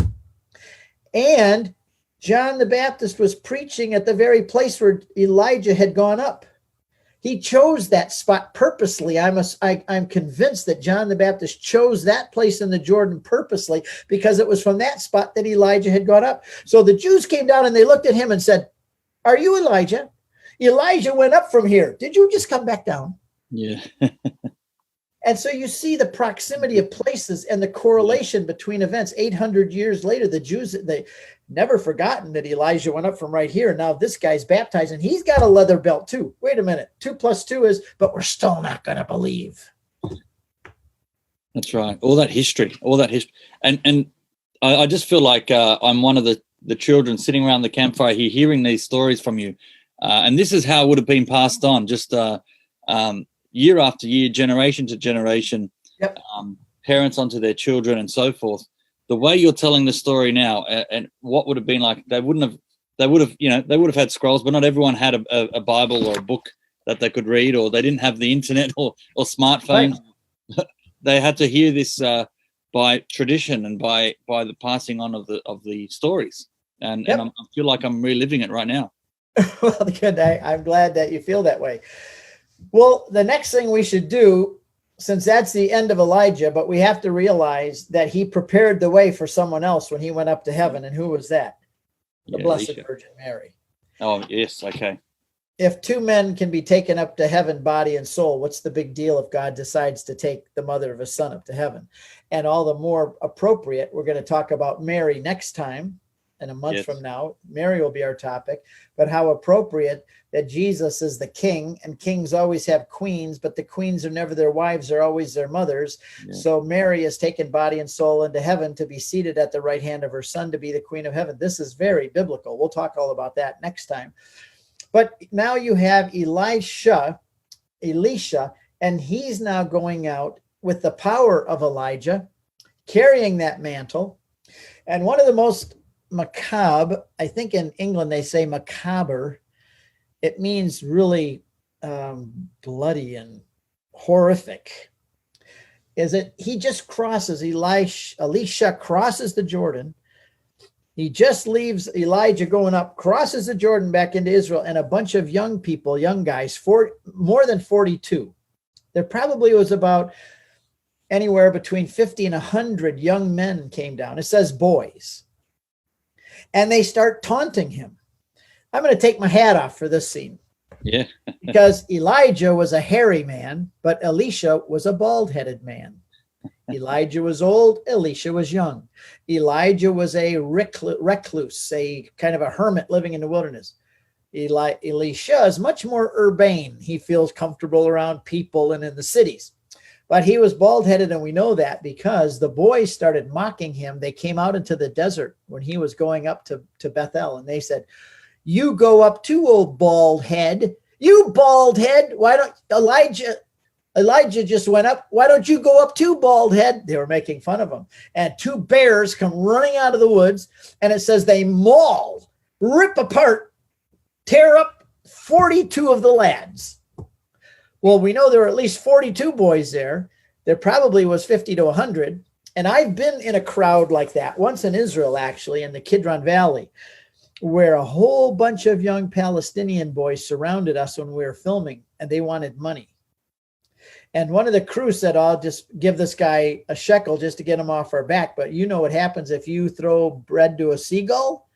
And John the Baptist was preaching at the very place where Elijah had gone up. He chose that spot purposely. I'm convinced that John the Baptist chose that place in the Jordan purposely, because it was from that spot that Elijah had gone up. So the Jews came down and they looked at him and said, are you Elijah? Elijah went up from here. Did you just come back down? Yeah. And so you see the proximity of places and the correlation between events. 800 years later, the Jews, they never forgotten that Elijah went up from right here. Now this guy's baptized, and he's got a leather belt too. Wait a minute. 2 + 2 is, but we're still not going to believe. That's right. All that history. And I just feel like I'm one of the children sitting around the campfire here, hearing these stories from you. And this is how it would have been passed on, just year after year, generation to generation, yep. Parents onto their children and so forth. the way you're telling the story now, and what would have been like, they would have had scrolls, but not everyone had a Bible or a book that they could read, or they didn't have the internet or smartphone. Right. They had to hear this by tradition and by the passing on of the stories. And I feel like I'm reliving it right now. Well, good. I'm glad that you feel that way. Well, the next thing we should do, since that's the end of Elijah, but we have to realize that he prepared the way for someone else when he went up to heaven. And who was that? The Blessed Elisha. Virgin Mary. Oh, yes. Okay. If two men can be taken up to heaven, body and soul, what's the big deal if God decides to take the mother of his son up to heaven? And all the more appropriate, we're going to talk about Mary next time. In a month from now, Mary will be our topic, but how appropriate that Jesus is the king, and kings always have queens, but the queens are never their wives, they're always their mothers. Yeah. So Mary is taken body and soul into heaven to be seated at the right hand of her son, to be the queen of heaven. This is very biblical. We'll talk all about that next time. But now you have Elisha, and he's now going out with the power of Elijah, carrying that mantle. And one of the most macabre, I think in England they say macabre, it means really bloody and horrific, is that he just crosses, Elisha crosses the Jordan. He just leaves Elijah going up, crosses the Jordan back into Israel, and a bunch of young people, young guys, more than 42. There probably was about anywhere between 50 and 100 young men came down. It says boys. And they start taunting him. I'm going to take my hat off for this scene. Yeah. Because Elijah was a hairy man, but Elisha was a bald-headed man. Elijah was old, Elisha was young. Elijah was a recluse, a kind of a hermit living in the wilderness. Elisha is much more urbane. He feels comfortable around people and in the cities. But he was bald-headed, and we know that because the boys started mocking him. They came out into the desert when he was going up to Bethel, and they said, "You go up too, old bald head. You bald head. Why don't Elijah just went up. Why don't you go up too, bald head?" They were making fun of him. And two bears come running out of the woods, and it says they maul, rip apart, tear up 42 of the lads. Well, we know there were at least 42 boys there. There probably was 50 to 100. And I've been in a crowd like that once in Israel, actually, in the Kidron Valley, where a whole bunch of young Palestinian boys surrounded us when we were filming, and they wanted money. And one of the crew said, "I'll just give this guy a shekel just to get him off our back." But you know what happens if you throw bread to a seagull?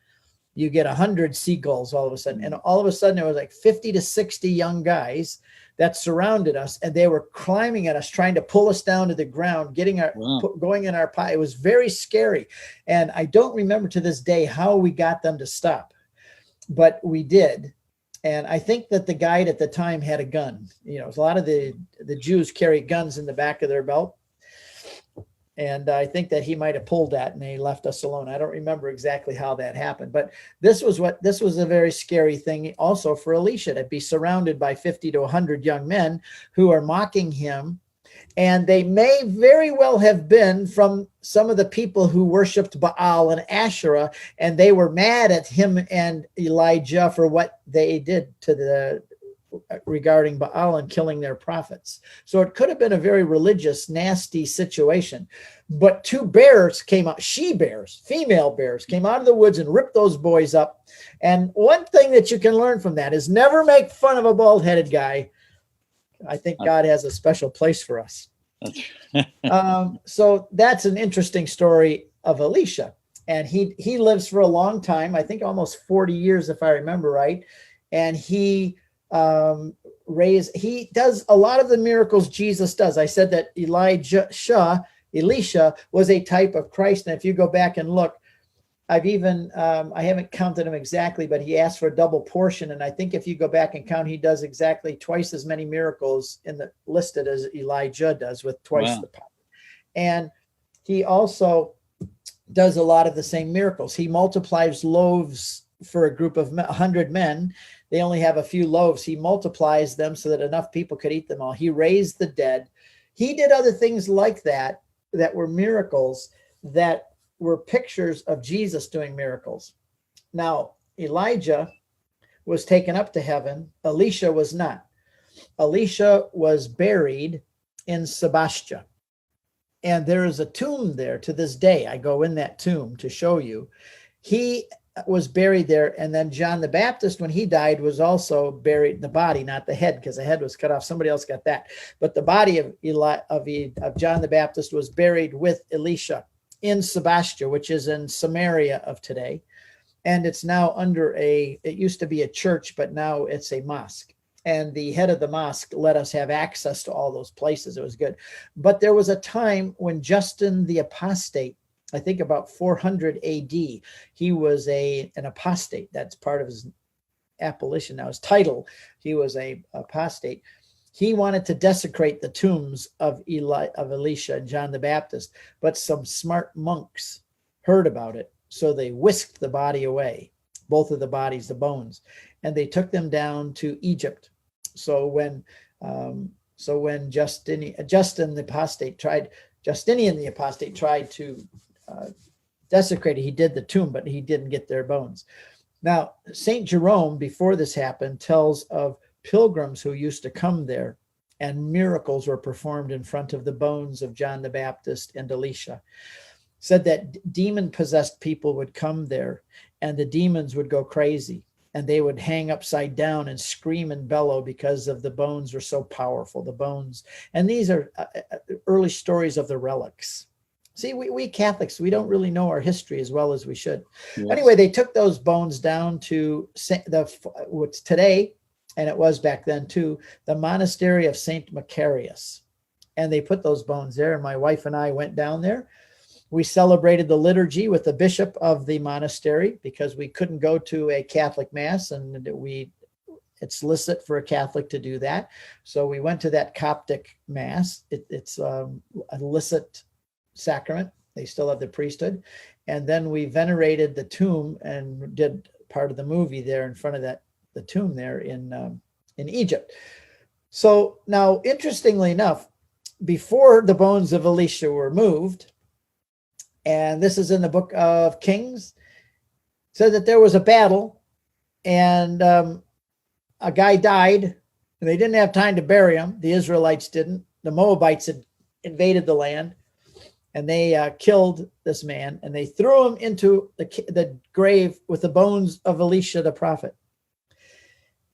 You get 100 seagulls all of a sudden. And all of a sudden, there was like 50 to 60 young guys that surrounded us, and they were climbing at us, trying to pull us down to the ground, going in our pie. It was very scary. And I don't remember to this day how we got them to stop, but we did. And I think that the guide at the time had a gun. You know, a lot of the Jews carry guns in the back of their belt. And I think that he might have pulled that, and they left us alone. I don't remember exactly how that happened, but this was a very scary thing also for Elisha, to be surrounded by 50 to 100 young men who are mocking him. And they may very well have been from some of the people who worshiped Baal and Asherah, and they were mad at him and Elijah for what they did regarding Baal and killing their prophets. So it could have been a very religious, nasty situation. But two bears came out, female bears came out of the woods and ripped those boys up. And one thing that you can learn from that is never make fun of a bald-headed guy. I think God has a special place for us. So that's an interesting story of Elisha. And he lives for a long time, I think almost 40 years, if I remember right. And he does a lot of the miracles Jesus does. I said that Elisha was a type of Christ. And if you go back and look, I haven't counted him exactly, but he asked for a double portion. And I think if you go back and count, he does exactly twice as many miracles listed as Elijah does, with twice the power. And he also does a lot of the same miracles. He multiplies loaves for a group of 100 men. They only have a few loaves. He multiplies them so that enough people could eat them all. He raised the dead. He did other things like that were miracles that were pictures of Jesus doing miracles. Now, Elijah was taken up to heaven. Elisha was not. Elisha was buried in Sebastia. And there is a tomb there to this day. I go in that tomb to show you. He was buried there. And then John the Baptist, when he died, was also buried, the body, not the head, because the head was cut off. Somebody else got that. But the body of John the Baptist was buried with Elisha in Sebastia, which is in Samaria of today. And it's now under it used to be a church, but now it's a mosque. And the head of the mosque let us have access to all those places. It was good. But there was a time when Justin the Apostate, I think about 400 AD, he was an apostate. That's part of his appellation now, his title. He was a apostate. He wanted to desecrate the tombs of Elisha and John the Baptist, but some smart monks heard about it. So they whisked the body away, both of the bodies, the bones, and they took them down to Egypt. So when Justinian the Apostate tried to desecrate it, he did the tomb, but he didn't get their bones. Now, St. Jerome, before this happened, tells of pilgrims who used to come there, and miracles were performed in front of the bones of John the Baptist and Elisha. Said that demon-possessed people would come there, and the demons would go crazy, and they would hang upside down and scream and bellow because of the bones were so powerful, the bones. And these are early stories of the relics. See, we Catholics, we don't really know our history as well as we should. Yes. Anyway, they took those bones down to what's today, and it was back then too, the monastery of St. Macarius. And they put those bones there, and my wife and I went down there. We celebrated the liturgy with the bishop of the monastery because we couldn't go to a Catholic mass, and it's licit for a Catholic to do that. So we went to that Coptic mass. It's a licit sacrament. They still have the priesthood. And then we venerated the tomb and did part of the movie there in front of the tomb there in Egypt. So now, interestingly enough, before the bones of Elisha were moved, and this is in the book of Kings, said that there was a battle, and a guy died, and they didn't have time to bury him. The Israelites didn't. The Moabites had invaded the land, and they killed this man, and they threw him into the grave with the bones of Elisha the prophet.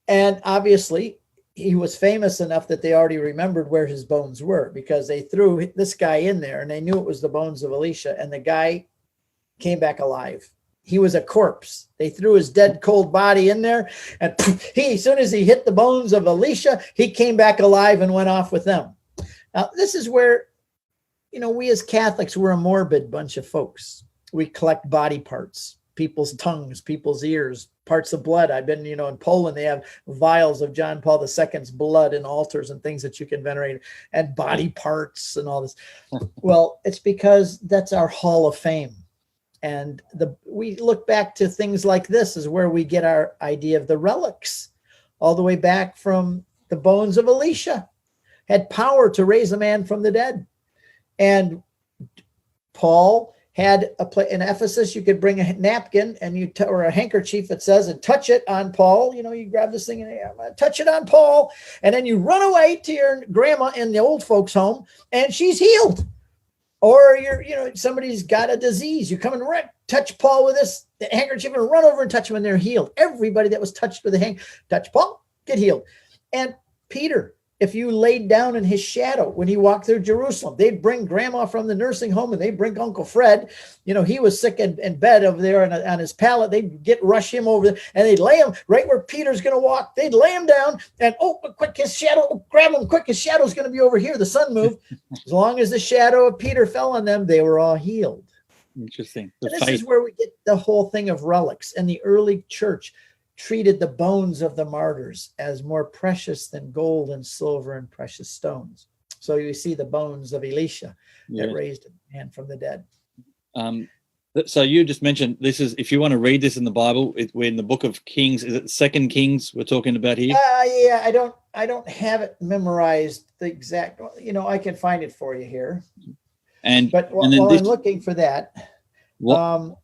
And obviously, he was famous enough that they already remembered where his bones were, because they threw this guy in there and they knew it was the bones of Elisha, and the guy came back alive. He was a corpse. They threw his dead, cold body in there, and as soon as he hit the bones of Elisha, he came back alive and went off with them. Now, this is where, we as Catholics, we're a morbid bunch of folks. We collect body parts, people's tongues, people's ears, parts of blood. I've been, in Poland, they have vials of John Paul II's blood and altars and things that you can venerate, and body parts and all this. Well, it's because that's our hall of fame. And we look back to things like this is where we get our idea of the relics, all the way back from the bones of Elisha, had power to raise a man from the dead. And Paul had in Ephesus, you could bring a napkin and or a handkerchief, it says, and touch it on Paul. You grab this thing and touch it on Paul, and then you run away to your grandma in the old folks' home, and she's healed. Or somebody's got a disease. You come and touch Paul with this handkerchief and run over and touch them, and they're healed. Everybody that was touched with a touch Paul, get healed. And Peter, if you laid down in his shadow when he walked through Jerusalem, they'd bring grandma from the nursing home, and they'd bring Uncle Fred. He was sick in bed over there on his pallet. They'd rush him over there, and they'd lay him right where Peter's going to walk. They'd lay him down, and quick, his shadow, grab him quick. His shadow's going to be over here. The sun moved. As long as the shadow of Peter fell on them, they were all healed. Interesting. This is where we get the whole thing of relics. And the early church treated the bones of the martyrs as more precious than gold and silver and precious stones. So you see the bones of Elisha that raised a man from the dead. So you just mentioned this is, if you want to read this in the Bible, we're in the book of Kings. Is it 2 Kings we're talking about here? Yeah, I don't have it memorized the exact. I can find it for you here. But while I'm looking for that, What?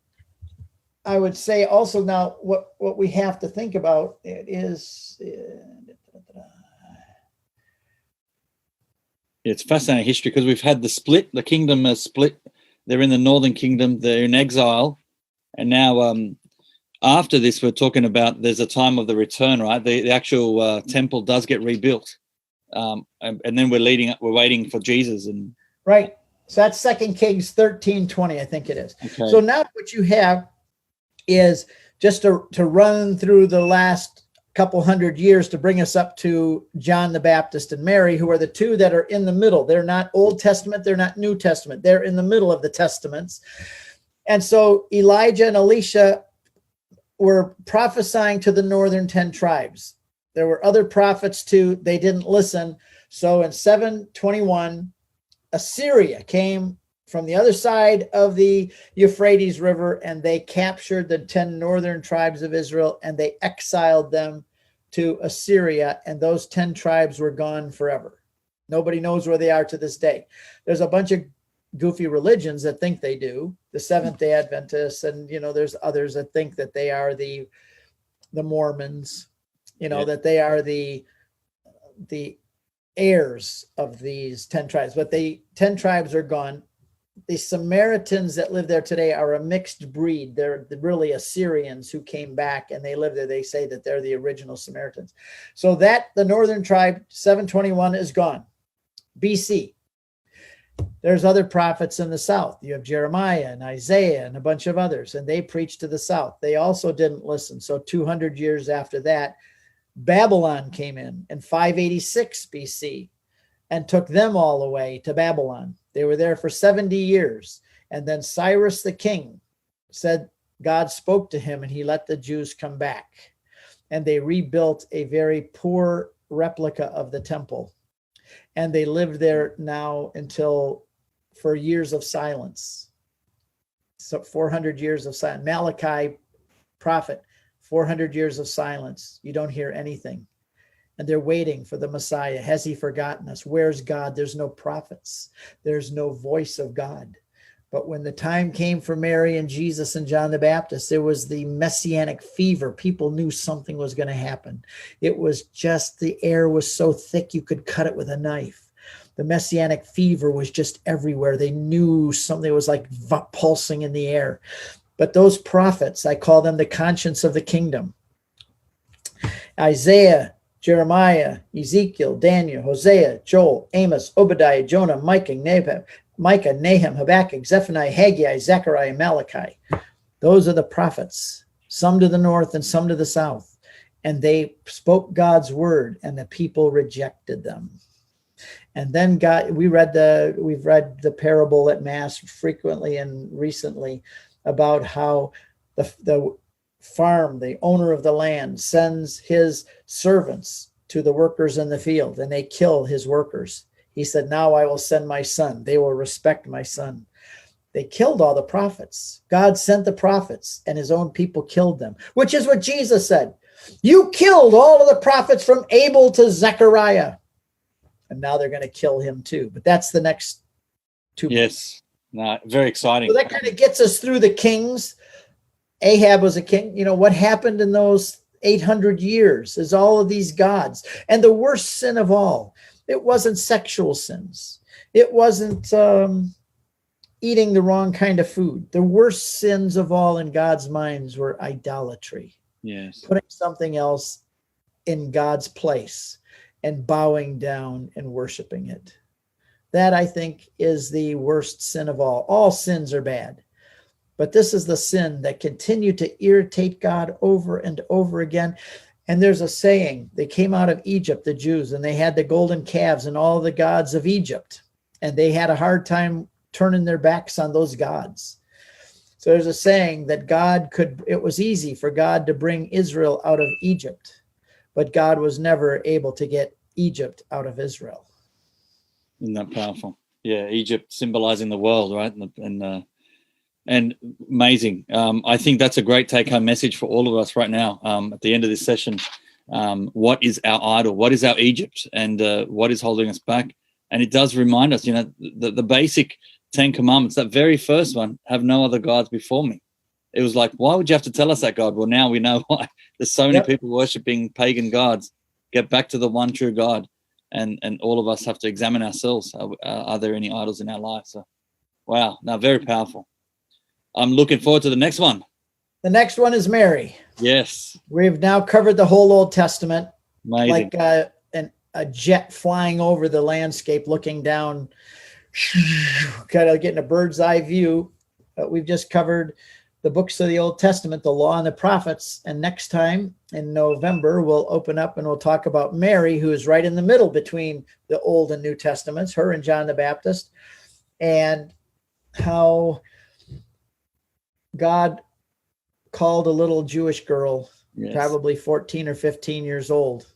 I would say also now what we have to think about is It's fascinating history because we've had the split. The kingdom has split. They're in the northern kingdom. They're in exile, and now after this, we're talking about there's a time of the return, right? The actual temple does get rebuilt, and then we're waiting for Jesus. And right. So that's 2 Kings 13:20, I think it is. Okay. So now what you have is just to run through the last couple hundred years to bring us up to John the Baptist and Mary, who are the two that are in the middle. They're not Old Testament. They're not New Testament. They're in the middle of the Testaments. And so Elijah and Elisha were prophesying to the northern 10 tribes. There were other prophets too. They didn't listen. So in 721, Assyria came from the other side of the Euphrates River, and they captured the 10 northern tribes of Israel, and they exiled them to Assyria, and those 10 tribes were gone forever. Nobody knows where they are to this day. There's a bunch of goofy religions that think they do, the Seventh-day Adventists, and there's others that think that they are the Mormons, that they are the heirs of these 10 tribes, but the 10 tribes are gone. The Samaritans that live there today are a mixed breed. They're really Assyrians who came back and they live there. They say that they're the original Samaritans. So that the northern tribe, 721, is gone. BC. There's other prophets in the south. You have Jeremiah and Isaiah and a bunch of others, and they preached to the south. They also didn't listen. So 200 years after that, Babylon came in 586 BC and took them all away to Babylon. They were there for 70 years. And then Cyrus the king said God spoke to him and he let the Jews come back. And they rebuilt a very poor replica of the temple. And they lived there now for years of silence. So 400 years of silence. Malachi, prophet, 400 years of silence. You don't hear anything. And they're waiting for the Messiah. Has he forgotten us? Where's God? There's no prophets. There's no voice of God. But when the time came for Mary and Jesus and John the Baptist, there was the messianic fever. People knew something was going to happen. It was just the air was so thick you could cut it with a knife. The messianic fever was just everywhere. They knew something was like pulsing in the air. But those prophets, I call them the conscience of the kingdom. Isaiah, Jeremiah, Ezekiel, Daniel, Hosea, Joel, Amos, Obadiah, Jonah, Micah, Nahum, Habakkuk, Zephaniah, Haggai, Zechariah, Malachi. Those are the prophets, some to the north and some to the south. And they spoke God's word, and the people rejected them. And then we've read the parable at Mass frequently and recently about how the farm, the owner of the land, sends his servants to the workers in the field, and they kill his workers. He said, now I will send my son. They will respect my son. They killed all the prophets. God sent the prophets, and his own people killed them, which is what Jesus said. You killed all of the prophets from Abel to Zechariah. And now they're going to kill him too. But that's the next 2 months. Yes. No, very exciting. So that kind of gets us through the kings. Ahab was a king. What happened in those 800 years is all of these gods. And the worst sin of all, it wasn't sexual sins. It wasn't eating the wrong kind of food. The worst sins of all in God's minds were idolatry. Yes. Putting something else in God's place and bowing down and worshiping it. That, I think, is the worst sin of all. All sins are bad. But this is the sin that continued to irritate God over and over again. And there's a saying, they came out of Egypt, the Jews, and they had the golden calves and all the gods of Egypt. And they had a hard time turning their backs on those gods. So there's a saying that it was easy for God to bring Israel out of Egypt, but God was never able to get Egypt out of Israel. Isn't that powerful? Yeah, Egypt symbolizing the world, right? And amazing. I think that's a great take-home message for all of us right now. At the end of this session, what is our idol? What is our Egypt? And what is holding us back? And it does remind us, the basic Ten Commandments, that very first one, have no other gods before me. It was like, why would you have to tell us that, God? Well, now we know why. There's so many people worshiping pagan gods. Get back to the one true God. And all of us have to examine ourselves. Are there any idols in our life? So, wow. Now, very powerful. I'm looking forward to the next one. The next one is Mary. Yes. We've now covered the whole Old Testament. Amazing. Like a jet flying over the landscape, looking down, kind of getting a bird's eye view. We've just covered the books of the Old Testament, the law and the prophets. And next time in November, we'll open up and we'll talk about Mary, who is right in the middle between the Old and New Testaments, her and John the Baptist, and how God called a little Jewish girl, probably 14 or 15 years old.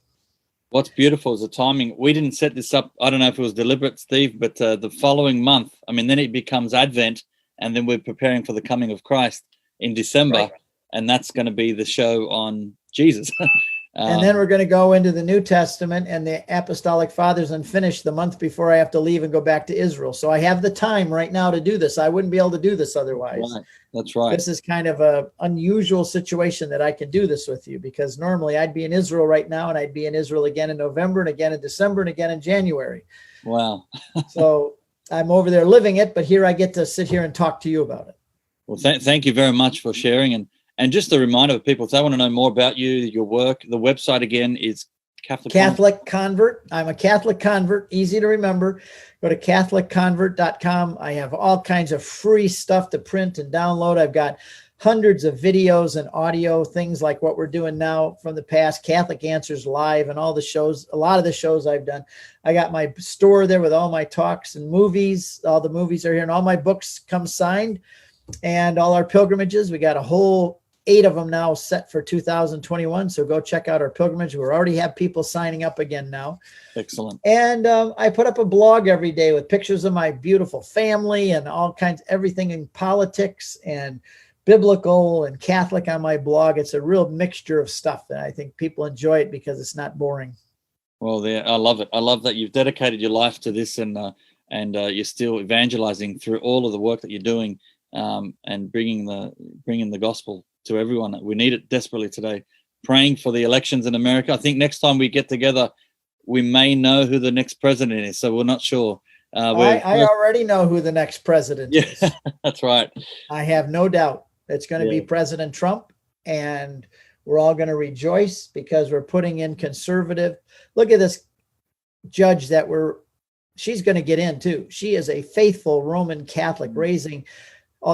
What's beautiful is the timing. We didn't set this up. I don't know if it was deliberate, Steve, but the following month, then it becomes Advent, and then we're preparing for the coming of Christ in December, right. And that's going to be the show on Jesus. And then we're going to go into the New Testament and the Apostolic Fathers and finish the month before I have to leave and go back to Israel. So I have the time right now to do this. I wouldn't be able to do this otherwise. Right. That's right. This is kind of an unusual situation that I can do this with you, because normally I'd be in Israel right now, and I'd be in Israel again in November and again in December and again in January. Wow. So I'm over there living it, but here I get to sit here and talk to you about it. Well, thank you very much for sharing. And just a reminder for people, if they want to know more about you, your work, the website again is Catholic Convert. I'm a Catholic convert, easy to remember. Go to CatholicConvert.com. I have all kinds of free stuff to print and download. I've got hundreds of videos and audio, things like what we're doing now from the past, Catholic Answers Live, and all the shows, a lot of the shows I've done. I got my store there with all my talks and movies. All the movies are here, and all my books come signed, and all our pilgrimages. We got a whole 8 of them now set for 2021. So go check out our pilgrimage. We already have people signing up again now. Excellent. And I put up a blog every day with pictures of my beautiful family and all kinds, everything in politics and biblical and Catholic on my blog. It's a real mixture of stuff, and I think people enjoy it because it's not boring. Well, I love it. I love that you've dedicated your life to this, and you're still evangelizing through all of the work that you're doing, and bringing the gospel to everyone. We need it desperately today. Praying for the elections in America. I think next time we get together, we may know who the next president is. So we're not sure. I already know who the next president is. That's right. I have no doubt it's going to be President Trump, and we're all going to rejoice because we're putting in conservative. Look at this judge she's going to get in too. She is a faithful Roman Catholic, raising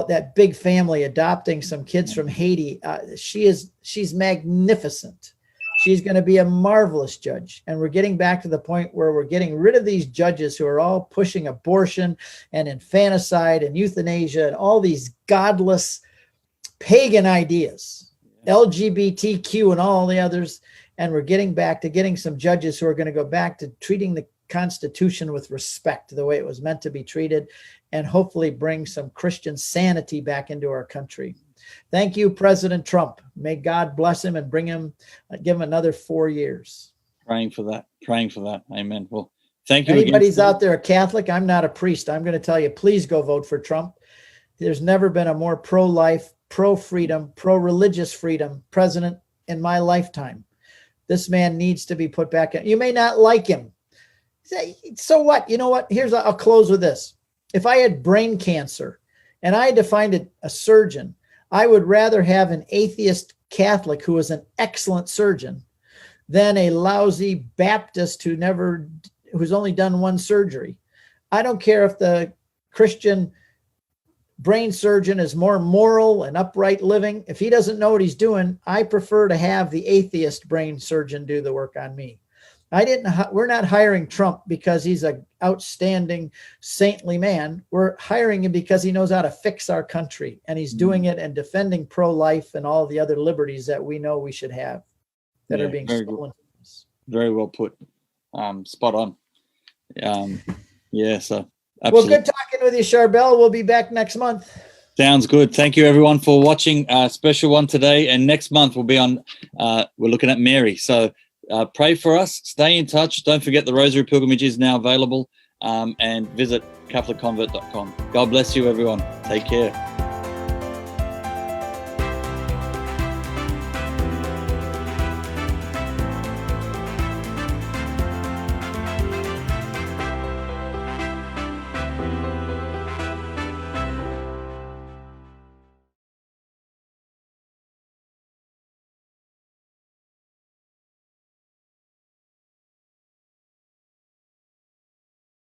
that big family, adopting some kids from Haiti. She's magnificent. She's going to be a marvelous judge. And we're getting back to the point where we're getting rid of these judges who are all pushing abortion and infanticide and euthanasia and all these godless pagan ideas, LGBTQ and all the others. And we're getting back to getting some judges who are going to go back to treating the Constitution with respect, the way it was meant to be treated, and hopefully bring some Christian sanity back into our country. Thank you, President Trump. May God bless him and give him another 4 years. Praying for that. Amen. Well, thank you. Anybody's out there a Catholic? I'm not a priest. I'm going to tell you, please go vote for Trump. There's never been a more pro-life, pro-freedom, pro-religious freedom president in my lifetime. This man needs to be put back in. You may not like him. So what? You know what? I'll close with this. If I had brain cancer and I had to find a surgeon, I would rather have an atheist Catholic who is an excellent surgeon than a lousy Baptist who's only done one surgery. I don't care if the Christian brain surgeon is more moral and upright living. If he doesn't know what he's doing, I prefer to have the atheist brain surgeon do the work on me. We're not hiring Trump because he's an outstanding saintly man. We're hiring him because he knows how to fix our country, and he's doing it and defending pro-life and all the other liberties that we know we should have that are being stolen. Very well put. Spot on. So absolutely. Well, good talking with you, Charbel. We'll be back next month. Sounds good. Thank you, everyone, for watching. Special one today, and next month we'll be on. We're looking at Mary. So pray for us. Stay in touch. Don't forget the Rosary Pilgrimage is now available. and visit CatholicConvert.com. God bless you, everyone. Take care.